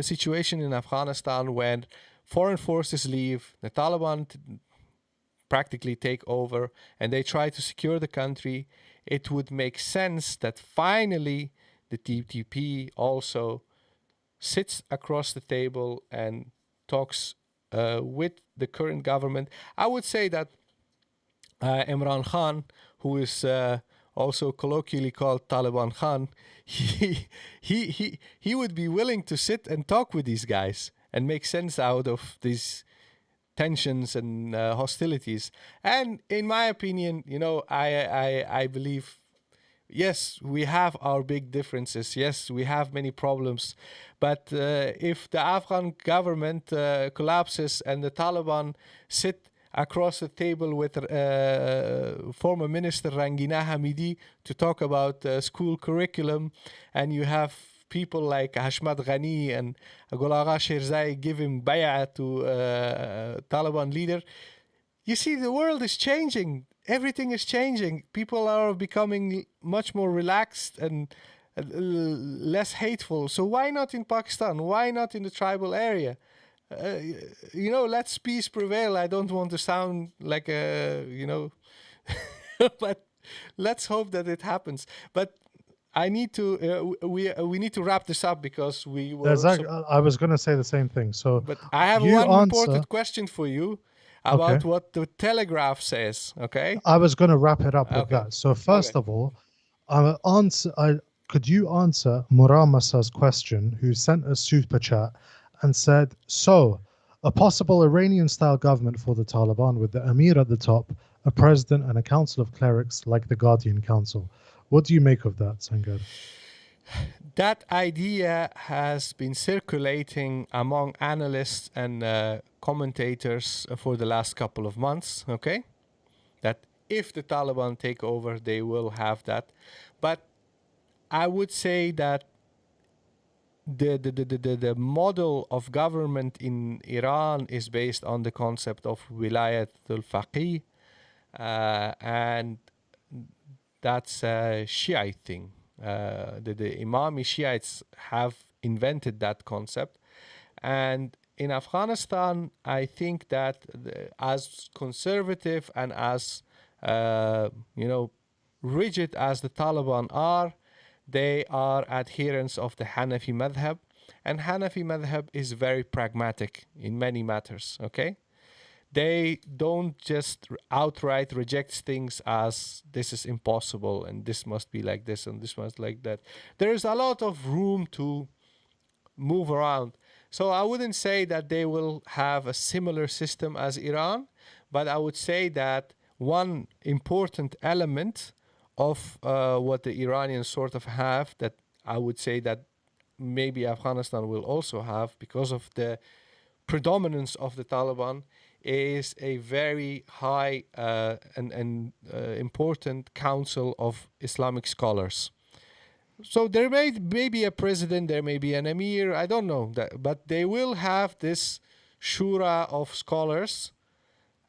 situation in Afghanistan, when foreign forces leave, the Taliban practically take over, and they try to secure the country, it would make sense that finally the TTP also sits across the table and talks with the current government. I would say that Imran Khan, who is also colloquially called Taliban Khan, he would be willing to sit and talk with these guys and make sense out of these tensions and hostilities. And in my opinion, I believe, yes, we have our big differences. Yes, we have many problems. But if the Afghan government collapses and the Taliban sit across the table with former Minister Rangina Hamidi to talk about school curriculum, and you have people like Ahmad-Waleed and Gulaga Shirzai giving bay'ah to Taliban leader, you see the world is changing. Everything is changing. People are becoming much more relaxed and less hateful. So why not in Pakistan? Why not in the tribal area? Let's peace prevail. I don't want to sound like but let's hope that it happens. But I need to. We need to wrap this up because we were. I was going to say the same thing. So, but I have you one answer, important question for you about what the Telegraph says. Okay. I was going to wrap it up with that. So first of all, could you answer Muramasa's question, who sent a super chat and said, so a possible Iranian-style government for the Taliban with the Emir at the top, a president and a council of clerics like the Guardian Council. What do you make of that, Sangar? That idea has been circulating among analysts and commentators for the last couple of months, okay? That if the Taliban take over, they will have that. But I would say that the model of government in Iran is based on the concept of wilayat al-faqih, and that's a Shiite thing. The Imami Shiites have invented that concept. And in Afghanistan, I think that as conservative and as, rigid as the Taliban are, they are adherents of the Hanafi madhab. And Hanafi madhab is very pragmatic in many matters, okay? They don't just outright reject things as this is impossible and this must be like this and this must like that. There's a lot of room to move around. So I wouldn't say that they will have a similar system as Iran, but I would say that one important element of what the Iranians sort of have, that I would say that maybe Afghanistan will also have because of the predominance of the Taliban, is a very high and important council of Islamic scholars. So there may be a president, there may be an emir, I don't know, but they will have this shura of scholars,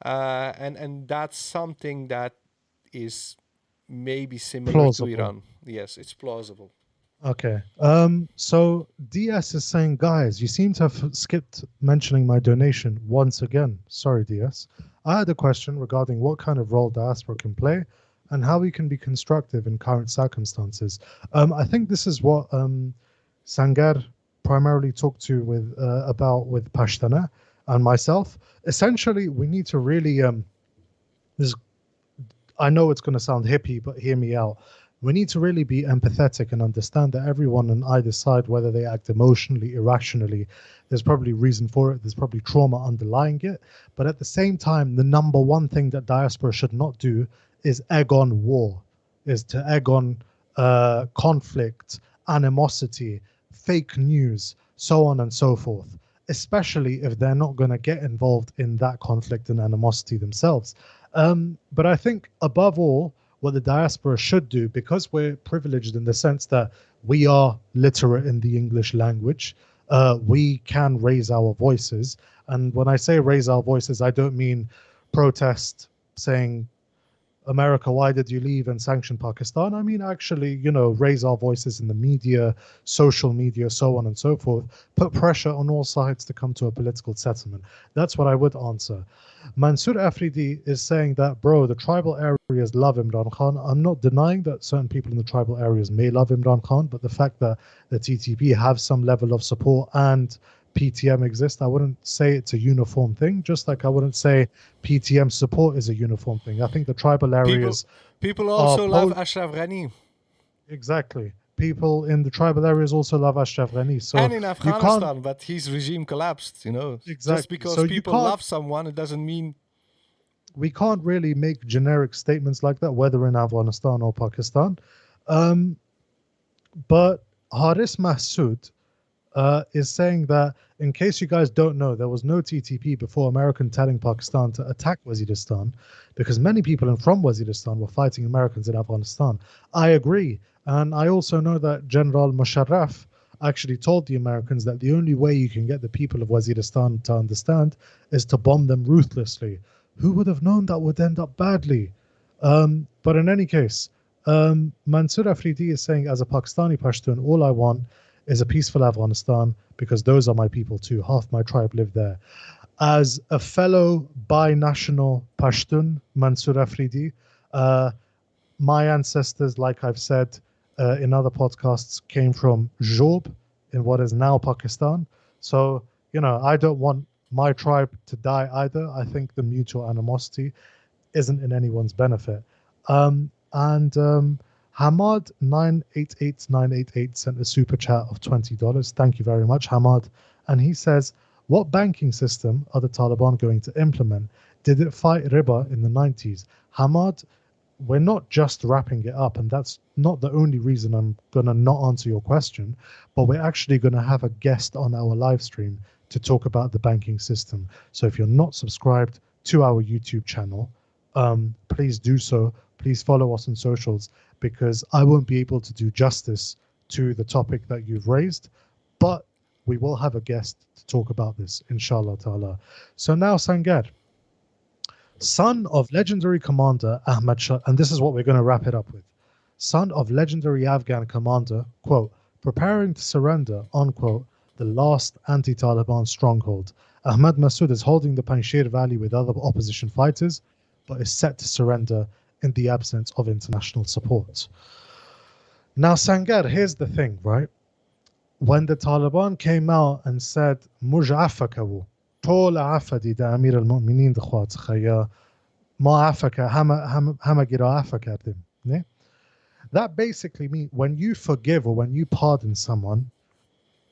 and that's something that is maybe similar plausible to Iran. Yes, it's plausible. Okay. So DS is saying, guys, you seem to have skipped mentioning my donation once again. Sorry, DS. I had a question regarding what kind of role diaspora can play and how we can be constructive in current circumstances. I think this is what Sangar primarily talked to about with Pashtana and myself. Essentially, we need to really I know it's going to sound hippie, but hear me out. We need to really be empathetic and understand that everyone on either side, whether they act emotionally, irrationally, there's probably reason for it. There's probably trauma underlying it. But at the same time, the number one thing that diaspora should not do is egg on war, is to egg on conflict, animosity, fake news, so on and so forth, especially if they're not going to get involved in that conflict and animosity themselves. But I think above all, what the diaspora should do, because we're privileged in the sense that we are literate in the English language, we can raise our voices. And when I say raise our voices, I don't mean protest saying, America, why did you leave, and sanction Pakistan? I mean, actually, raise our voices in the media, social media, so on and so forth, put pressure on all sides to come to a political settlement. That's what I would answer. Mansour Afridi is saying that, bro, the tribal areas love Imran Khan. I'm not denying that certain people in the tribal areas may love Imran Khan, but the fact that the TTP have some level of support and PTM exist, I wouldn't say it's a uniform thing, just like I wouldn't say PTM support is a uniform thing. I think the tribal People, areas people are also love Ashraf Ghani. exactly. People in the tribal areas also love Ashraf Ghani. And So in you can't Afghanistan, but his regime collapsed, Just exactly. because So you people can't love someone, it doesn't mean. we can't really make generic statements like that, whether in Afghanistan or Pakistan. Um, but Haris Massoud is saying that, in case you guys don't know, there was no TTP before American telling Pakistan to attack Waziristan because many people from Waziristan were fighting Americans in Afghanistan. I agree. And I also know that General Musharraf actually told the Americans that the only way you can get the people of Waziristan to understand is to bomb them ruthlessly. Who would have known that would end up badly? But in any case, Mansour Afridi is saying, as a Pakistani Pashtun, all I want is a peaceful Afghanistan because those are my people too. Half my tribe live there. As a fellow binational Pashtun, Mansour Afridi, my ancestors, like I've said in other podcasts, came from Job in what is now Pakistan. So, I don't want my tribe to die either. I think the mutual animosity isn't in anyone's benefit. And Hamad 988988 sent a super chat of $20. Thank you very much, Hamad. And he says, what banking system are the Taliban going to implement? Did it fight riba in the 90s? Hamad, we're not just wrapping it up, and that's not the only reason I'm going to not answer your question, but we're actually going to have a guest on our live stream to talk about the banking system. So if you're not subscribed to our YouTube channel, please do so. Please follow us on socials because I won't be able to do justice to the topic that you've raised, but we will have a guest to talk about this, inshallah ta'ala. So now, Sangar, son of legendary commander Ahmad Shah, and this is what we're going to wrap it up with. Son of legendary Afghan commander, quote, preparing to surrender, unquote, the last anti-Taliban stronghold. Ahmad Massoud is holding the Panjshir Valley with other opposition fighters, but is set to surrender in the absence of international support. Now, Sangar, here's the thing, right? When the Taliban came out and said, Muj'afakawu, طول عفدي ده أمير المؤمنين دخوات خيا ما عفك هم گرا عفا کردیم. That basically means when you forgive or when you pardon someone,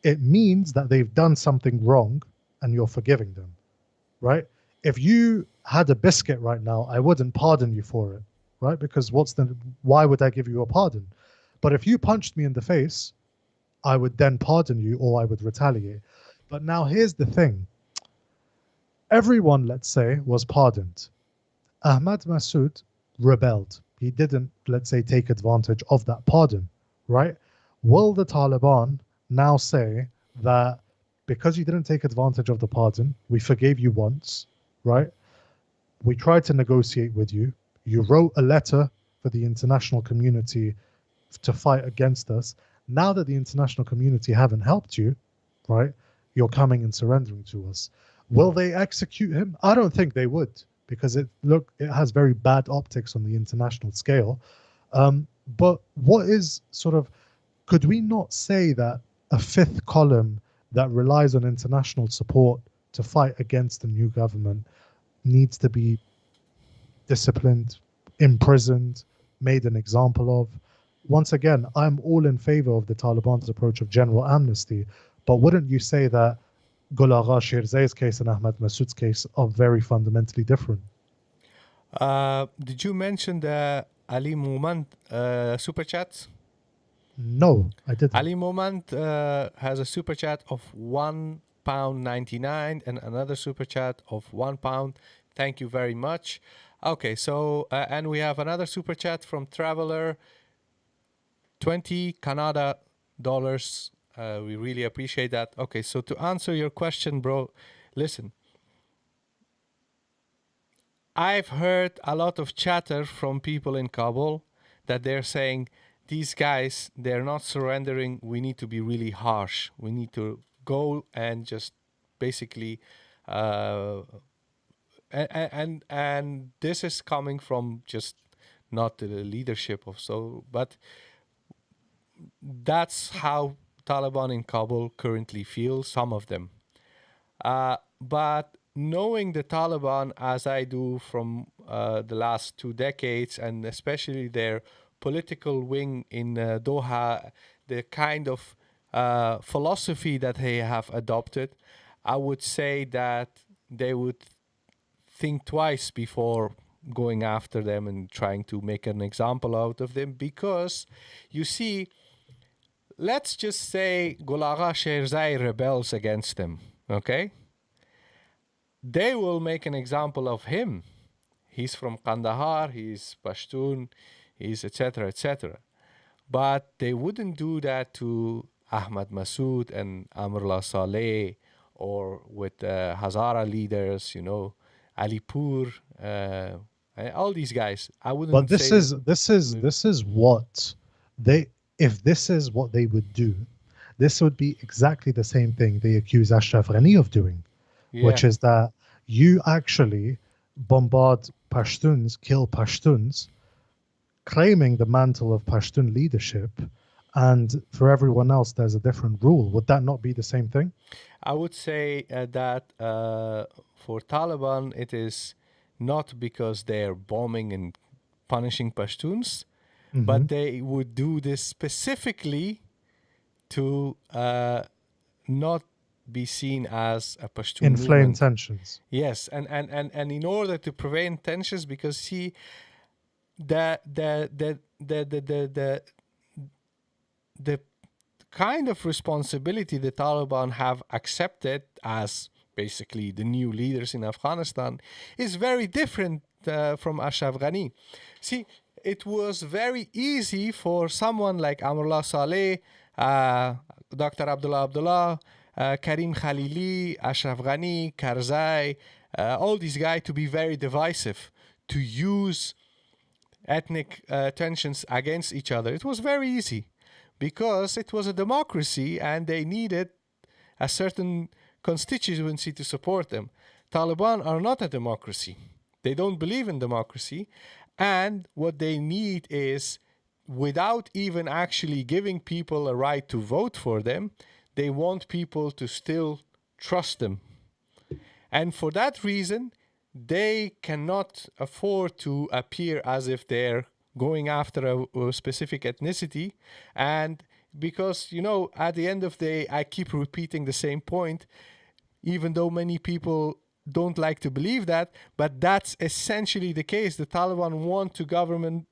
it means that they've done something wrong and you're forgiving them, right? If you had a biscuit right now, I wouldn't pardon you for it, right? Because why would I give you a pardon? But if you punched me in the face, I would then pardon you or I would retaliate. But now here's the thing. Everyone, let's say, was pardoned. Ahmad Massoud rebelled. He didn't, let's say, take advantage of that pardon, right? Will the Taliban now say that because you didn't take advantage of the pardon, we forgave you once, right? We tried to negotiate with you. You wrote a letter for the international community to fight against us. Now that the international community haven't helped you, right, you're coming and surrendering to us. Will they execute him? I don't think they would, because it has very bad optics on the international scale. But what is could we not say that a fifth column that relies on international support to fight against the new government needs to be disciplined, imprisoned, made an example of? Once again, I'm all in favor of the Taliban's approach of general amnesty, but wouldn't you say that Gul Agha Shirzai's case and Ahmad Massoud's case are very fundamentally different? Did you mention the Ali Moment super chats? No, I didn't. Ali Moment has a super chat of £1.99 and another super chat of £1. Thank you very much. Okay, so and we have another super chat from Traveler, 20 Canada dollars. We really appreciate that. Okay, so to answer your question, bro, listen. I've heard a lot of chatter from people in Kabul that they're saying, these guys, they're not surrendering. We need to be really harsh. We need to go and just basically, and this is coming from just not the leadership of so, but that's how Taliban in Kabul currently feel, some of them. But knowing the Taliban as I do from the last 2 decades, and especially their political wing in Doha, the kind of philosophy that they have adopted, I would say that they would think twice before going after them and trying to make an example out of them. Because, you see, let's just say Gulaga Sherzai rebels against them, okay? They will make an example of him. He's from Kandahar, he's Pashtun, he's etc., etc. But they wouldn't do that to Ahmad Massoud and Amrullah Saleh, or with Hazara leaders, you know, Alipur, all these guys. I wouldn't But say that. this is what they, if this is what they would do, this would be exactly the same thing they accuse Ashraf Ghani of doing, Yeah. which is that you actually bombard Pashtuns, kill Pashtuns, claiming the mantle of Pashtun leadership, and for everyone else there's a different rule. Would that not be the same thing? I would say that for Taliban, it is not because they're bombing and punishing Pashtuns, Hmm. but they would do this specifically to not be seen as a Pashtun Inflame movement. tensions. Yes, and in order to prevent tensions, because see, the kind of responsibility the Taliban have accepted as basically the new leaders in Afghanistan is very different from Ashraf Ghani. See, it was very easy for someone like Amrullah Saleh, Dr. Abdullah, Karim Khalili, Ashraf Ghani, Karzai, all these guys to be very divisive, to use ethnic tensions against each other. It was very easy because it was a democracy and they needed a certain constituency to support them. Taliban are not a democracy. They don't believe in democracy. And what they need is, without even actually giving people a right to vote for them, they want people to still trust them. And for that reason, they cannot afford to appear as if they're going after a specific ethnicity. And because, you know, at the end of the day, I keep repeating the same point, even though many people don't like to believe that, but that's essentially the case. The Taliban want to govern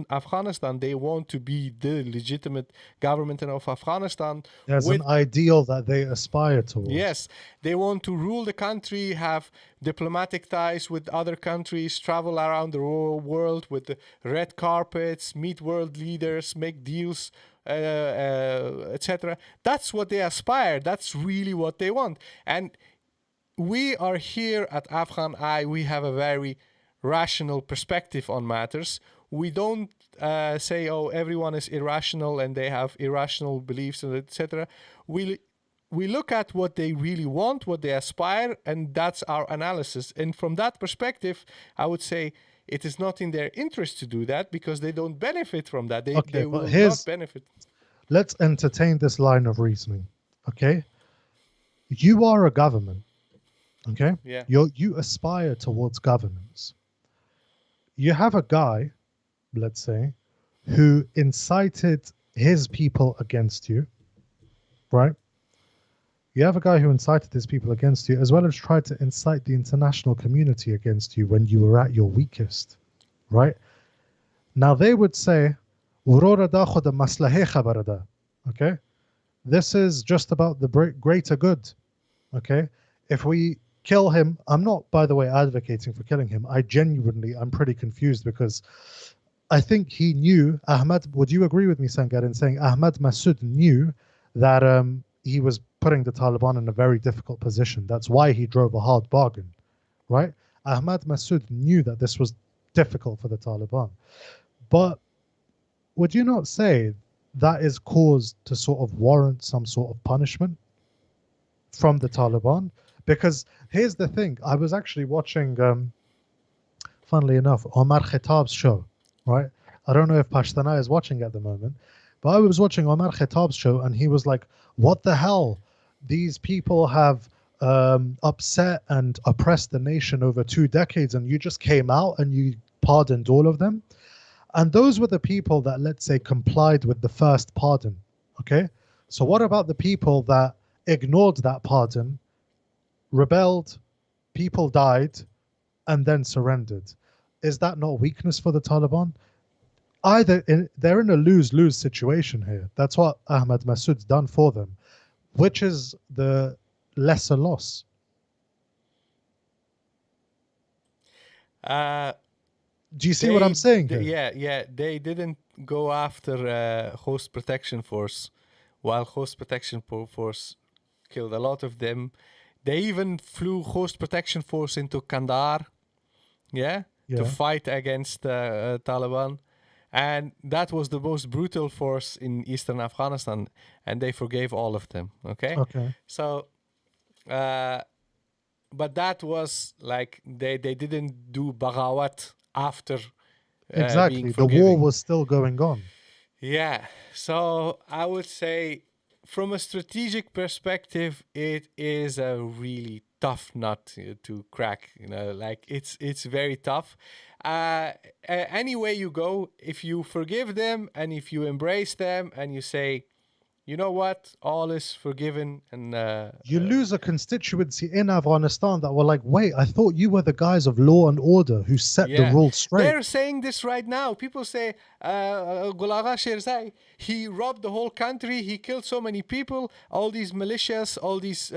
Afghanistan. They want to be the legitimate government of Afghanistan. There's an With ideal that they aspire towards. Yes, they want to rule the country, have diplomatic ties with other countries, travel around the world with the red carpets, meet world leaders, make deals, etc. That's what they aspire. That's really what they want. And we are here at Afghan Eye. We have a very rational perspective on matters. We don't say, oh, everyone is irrational and they have irrational beliefs, etc. We look at what they really want, what they aspire, and that's our analysis. And from that perspective, I would say it is not in their interest to do that because they don't benefit from that. Okay, They but will not benefit. let's entertain this line of reasoning. Okay, you are a government. Okay, Yeah. you aspire towards governance. You have a guy, let's say, who incited his people against you, right? You have a guy who incited his people against you, as well as tried to incite the international community against you when you were at your weakest, right? Now they would say, ورورة دا خود مصلحه خبر ده. Okay? This is just about the greater good. Okay? If we kill him, I'm not, by the way, advocating for killing him. I'm pretty confused because I think he knew, Ahmad, would you agree with me, Sangar, in saying Ahmad Massoud knew that he was putting the Taliban in a very difficult position. That's why he drove a hard bargain, right? Ahmad Massoud knew that this was difficult for the Taliban. But would you not say that is cause to sort of warrant some sort of punishment from the Taliban? Because here's the thing, I was actually watching, funnily enough, Omar Khattab's show, right? I don't know if Pashtana is watching at the moment, but I was watching Omar Khattab's show and he was like, what the hell? These people have upset and oppressed the nation over 2 decades and you just came out and you pardoned all of them? And those were the people that, let's say, complied with the first pardon, okay? So what about the people that ignored that pardon, rebelled, people died, and then surrendered? Is that not weakness for the Taliban? They're in a lose-lose situation here. That's what Ahmad Massoud's done for them. Which is the lesser loss? Uh, Do you see what I'm saying here? yeah, they didn't go after Host Protection Force, while Host Protection Force killed a lot of them. They even flew Host Protection Force into Kandahar, to fight against Taliban. And that was the most brutal force in eastern Afghanistan, and they forgave all of them, okay? So, but that was like, they didn't do Baghawat after exactly. being The forgiving. war was still going on. Yeah, so I would say from a strategic perspective, it is a really tough nut to crack. Like it's very tough. Any way you go, if you forgive them and if you embrace them and you say, you know what, all is forgiven, and you lose a constituency in Afghanistan that were like, wait, I thought you were the guys of law and order who set the rules straight. They're saying this right now. People say, Gulaga Sherzai, he robbed the whole country, he killed so many people, all these militias, all these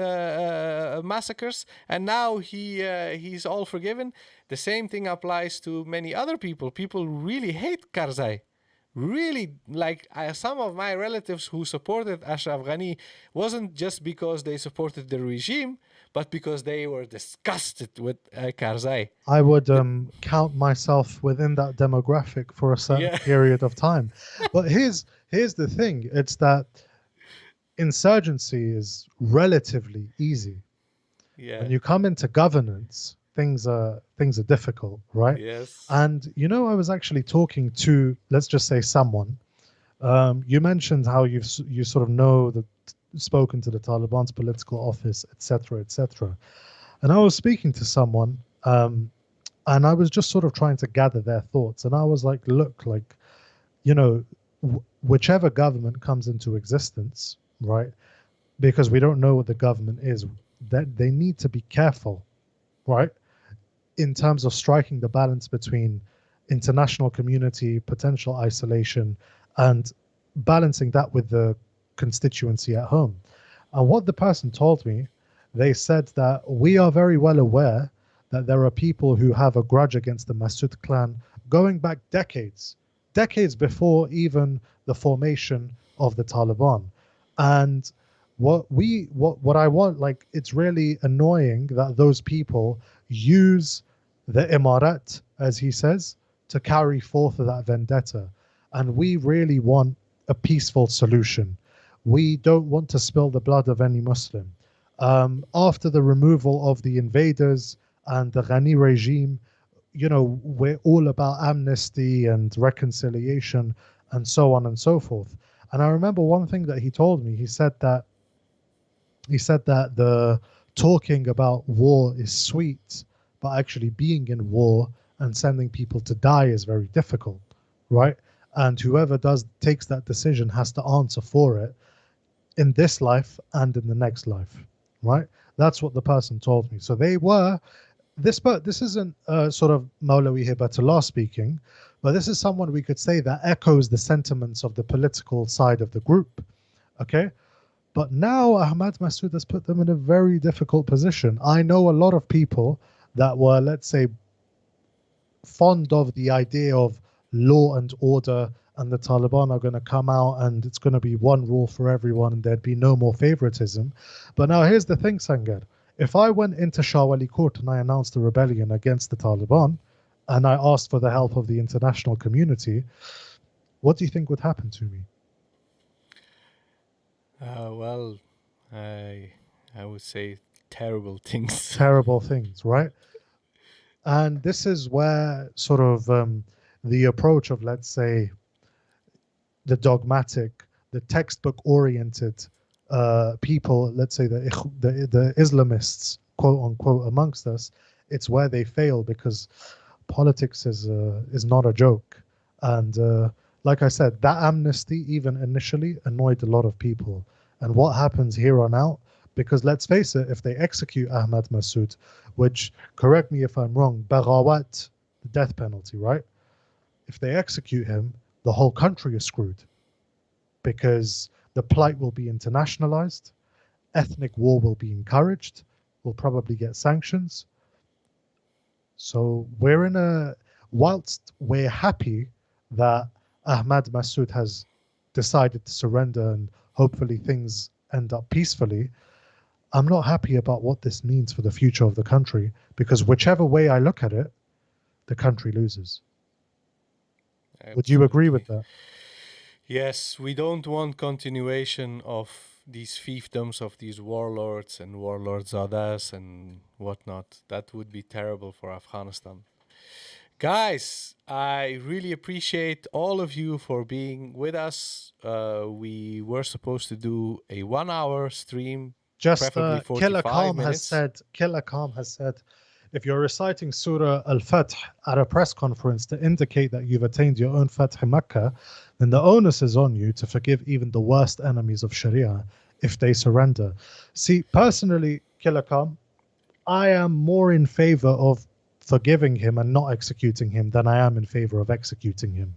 massacres, and now he's all forgiven. The same thing applies to many other people. People really hate Karzai. Really, like some of my relatives who supported Ashraf Ghani wasn't just because they supported the regime, but because they were disgusted with Karzai. I would count myself within that demographic for a certain period of time. But here's the thing, it's that insurgency is relatively easy. When you come into governance, things are difficult, right? Yes. And I was actually talking to, let's just say, someone. You mentioned how you sort of know that, spoken to the Taliban's political office, etc., etc. And I was speaking to someone, and I was just sort of trying to gather their thoughts. And I was like, look, like, whichever government comes into existence, right? Because we don't know what the government is, that they need to be careful, right? In terms of striking the balance between international community, potential isolation, and balancing that with the constituency at home. And what the person told me, they said that we are very well aware that there are people who have a grudge against the Massoud clan going back decades before even the formation of the Taliban. And what I want, like, it's really annoying that those people use the Imarat, as he says, to carry forth that vendetta. And we really want a peaceful solution. We don't want to spill the blood of any Muslim. After the removal of the invaders and the Ghani regime, we're all about amnesty and reconciliation and so on and so forth. And I remember one thing that he told me. He said that the talking about war is sweet, but actually being in war and sending people to die is very difficult, right? And whoever takes that decision has to answer for it in this life and in the next life, right? That's what the person told me. So they were this isn't sort of Maulawi Hibatullah speaking, but this is someone we could say that echoes the sentiments of the political side of the group. Okay, but now Ahmad Massoud has put them in a very difficult position. I know a lot of people that were, let's say, fond of the idea of law and order, and the Taliban are going to come out and it's going to be one rule for everyone and there'd be no more favoritism. But now here's the thing, Sangar. If I went into Shah Wali Court and I announced a rebellion against the Taliban and I asked for the help of the international community, what do you think would happen to me? Well, I would say terrible things. Terrible things, right? And this is where sort of the approach of, let's say, the dogmatic, the textbook oriented people, let's say the Islamists, quote unquote, amongst us, it's where they fail because politics is not a joke. And like I said, that amnesty even initially annoyed a lot of people. And what happens here on out? Because let's face it, if they execute Ahmad Massoud, which, correct me if I'm wrong, Baghawat, the death penalty, right? If they execute him, the whole country is screwed because the plight will be internationalized, ethnic war will be encouraged, we'll probably get sanctions. So we're in a, whilst we're happy that Ahmad Massoud has decided to surrender and hopefully things end up peacefully, I'm not happy about what this means for the future of the country because whichever way I look at it, the country loses. Would you agree with Absolutely. that? Yes, we don't want continuation of these fiefdoms of these warlords and warlordzadas and whatnot. That would be terrible for Afghanistan. Guys, I really appreciate all of you for being with us. We were supposed to do a 1 hour stream, Just preferably Killer 45 Calm has minutes. said, Killer Calm has said, if you're reciting Surah Al-Fath at a press conference to indicate that you've attained your own Fath Makkah, then the onus is on you to forgive even the worst enemies of Sharia if they surrender. See, personally, Killer Calm, I am more in favor of forgiving him and not executing him than I am in favor of executing him.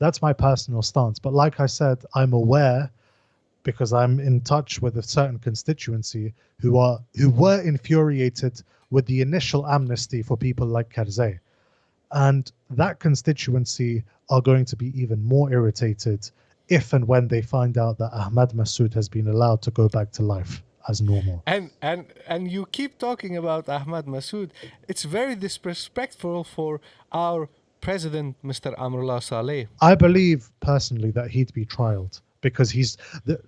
That's my personal stance. But like I said, I'm aware because I'm in touch with a certain constituency who were infuriated with the initial amnesty for people like Karzai. And that constituency are going to be even more irritated if and when they find out that Ahmad Massoud has been allowed to go back to life as normal. And you keep talking about Ahmad Massoud. It's very disrespectful for our president, Mr. Amrullah Saleh. I believe personally that he'd be trialed because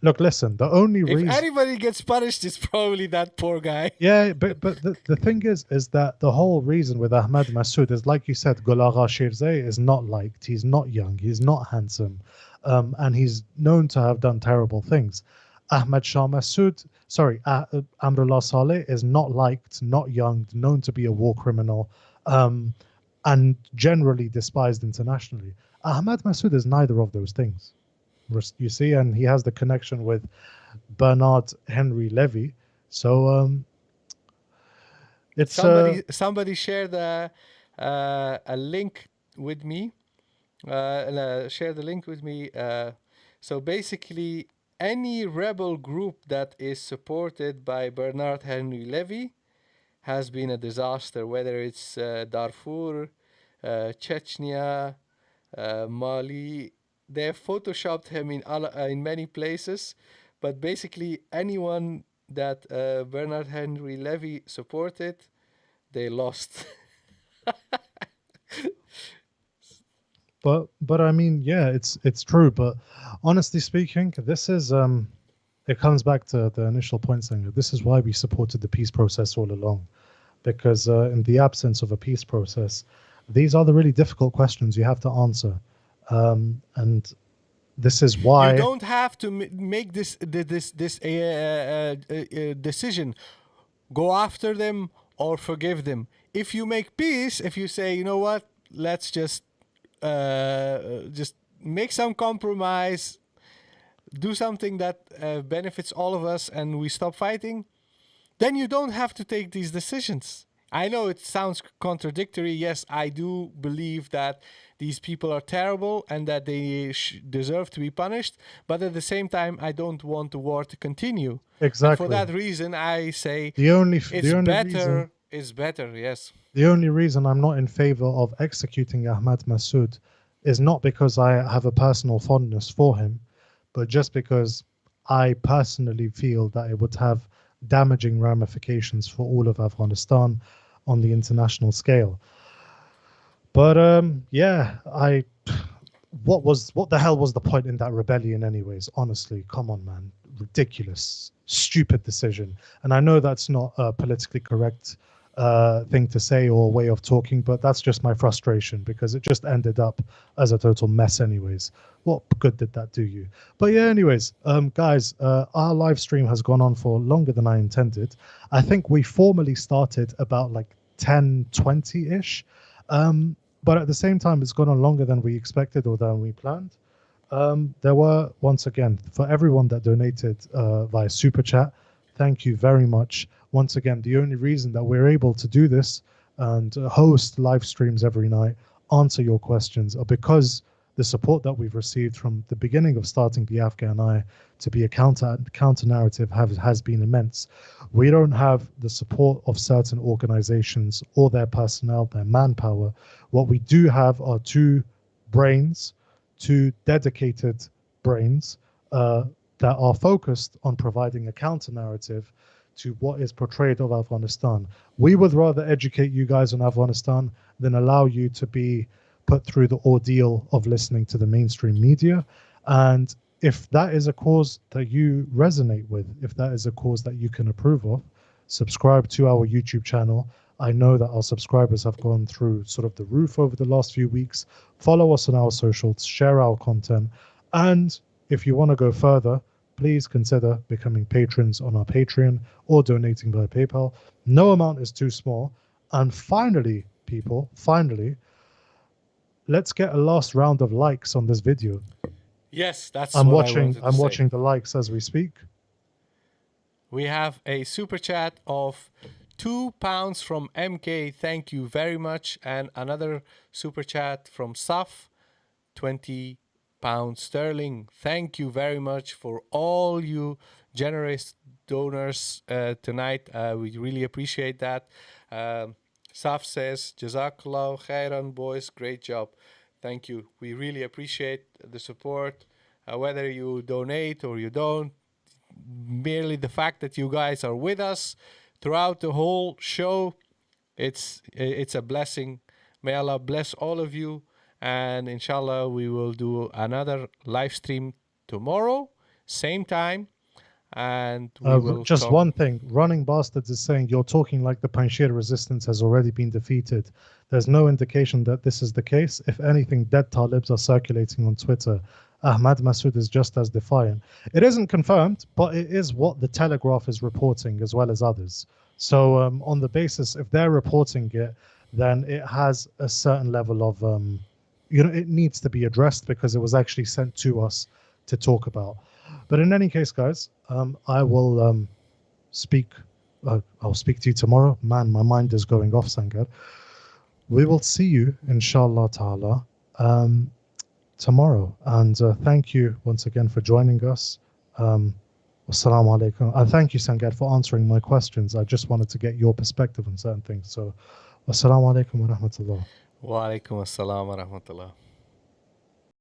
look, listen, the only If reason. anybody gets punished, it's probably that poor guy. Yeah, but the thing is that the whole reason with Ahmad Massoud is, like you said, Gulagha Shirzai is not liked. He's not young. He's not handsome, and he's known to have done terrible things. Ahmad Shah Massoud, sorry, Amrullah Saleh is not liked, not young, known to be a war criminal, um, and generally despised internationally. Ahmad Massoud is neither of those things. You see, and he has the connection with Bernard Henry Levy. So it's Somebody shared a link with me. Share the link with me. So basically, any rebel group that is supported by Bernard Henry Levy has been a disaster, whether it's Darfur, Chechnya, Mali. They've photoshopped him in many places, but basically anyone that Bernard Henry Levy supported, they lost. but I mean, yeah, it's true. But honestly speaking, this is it comes back to the initial point saying this is why we supported the peace process all along, because in the absence of a peace process, these are the really difficult questions you have to answer, and this is You why. don't have to make this decision. Go after them or forgive them. If you make peace, if you say, you know what, let's just make some compromise, do something that benefits all of us, and we stop fighting, then you don't have to take these decisions. I know it sounds contradictory. Yes, I do believe that these people are terrible and that they deserve to be punished. But at the same time, I don't want the war to continue. And for Exactly. that reason, I say The only it's the only reason better. It's better. Yes. the only reason I'm not in favor of executing Ahmad Massoud is not because I have a personal fondness for him, but just because I personally feel that it would have damaging ramifications for all of Afghanistan on the international scale. But yeah, what the hell was the point in that rebellion anyways? Honestly, come on, man. Ridiculous, stupid decision. And I know that's not a politically correct thing to say or way of talking, but that's just my frustration because it just ended up as a total mess anyways. What good did that do you? But yeah, anyways, guys, our live stream has gone on for longer than I intended. I think we formally started about like 10:20-ish. But at the same time, it's gone on longer than we expected or than we planned. There were, once again, for everyone that donated via Super Chat, thank you very much. Once again, the only reason that we're able to do this and host live streams every night, answer your questions, are because the support that we've received from the beginning of starting the AFGHANEYE to be a counter narrative has been immense. We don't have the support of certain organizations or their personnel, their manpower. What we do have are two brains, two dedicated brains that are focused on providing a counter narrative to what is portrayed of Afghanistan. We would rather educate you guys on Afghanistan than allow you to be put through the ordeal of listening to the mainstream media. And if that is a cause that you resonate with, if that is a cause that you can approve of, subscribe to our YouTube channel. I know that our subscribers have gone through sort of the roof over the last few weeks. Follow us on our socials, share our content, and if you want to go further, please consider becoming patrons on our Patreon or donating via PayPal. No amount is too small. And finally, people, let's get a last round of likes on this video. Yes, that's what I wanted to I'm say. watching the likes as we speak. We have a super chat of £2 from MK. Thank you very much. And another super chat from Saf, £20 sterling. Thank you very much for all you generous donors tonight. We really appreciate that. Saf says, Jazakallah khairan, boys. Great job. Thank you. We really appreciate the support. Whether you donate or you don't, merely the fact that you guys are with us throughout the whole show, it's a blessing. May Allah bless all of you, and inshallah we will do another live stream tomorrow, same time, and we will Just talk. one thing, Running Bastards is saying you're talking like the Panjshir resistance has already been defeated. There's no indication that this is the case. If anything, dead Talibs are circulating on Twitter. Ahmad Massoud is just as defiant. It isn't confirmed, but it is what the Telegraph is reporting as well as others. So on the basis, if they're reporting it, then it has a certain level of, it needs to be addressed because it was actually sent to us to talk about. But in any case, guys, I will speak. I'll speak to you tomorrow. Man, my mind is going off, Sangar. We will see you, inshallah ta'ala, tomorrow. And thank you once again for joining us. Assalamu alaikum. And thank you, Sangar, for answering my questions. I just wanted to get your perspective on certain things. So, assalamu alaikum wa rahmatullah. Wa alaikum assalam wa rahmatullah.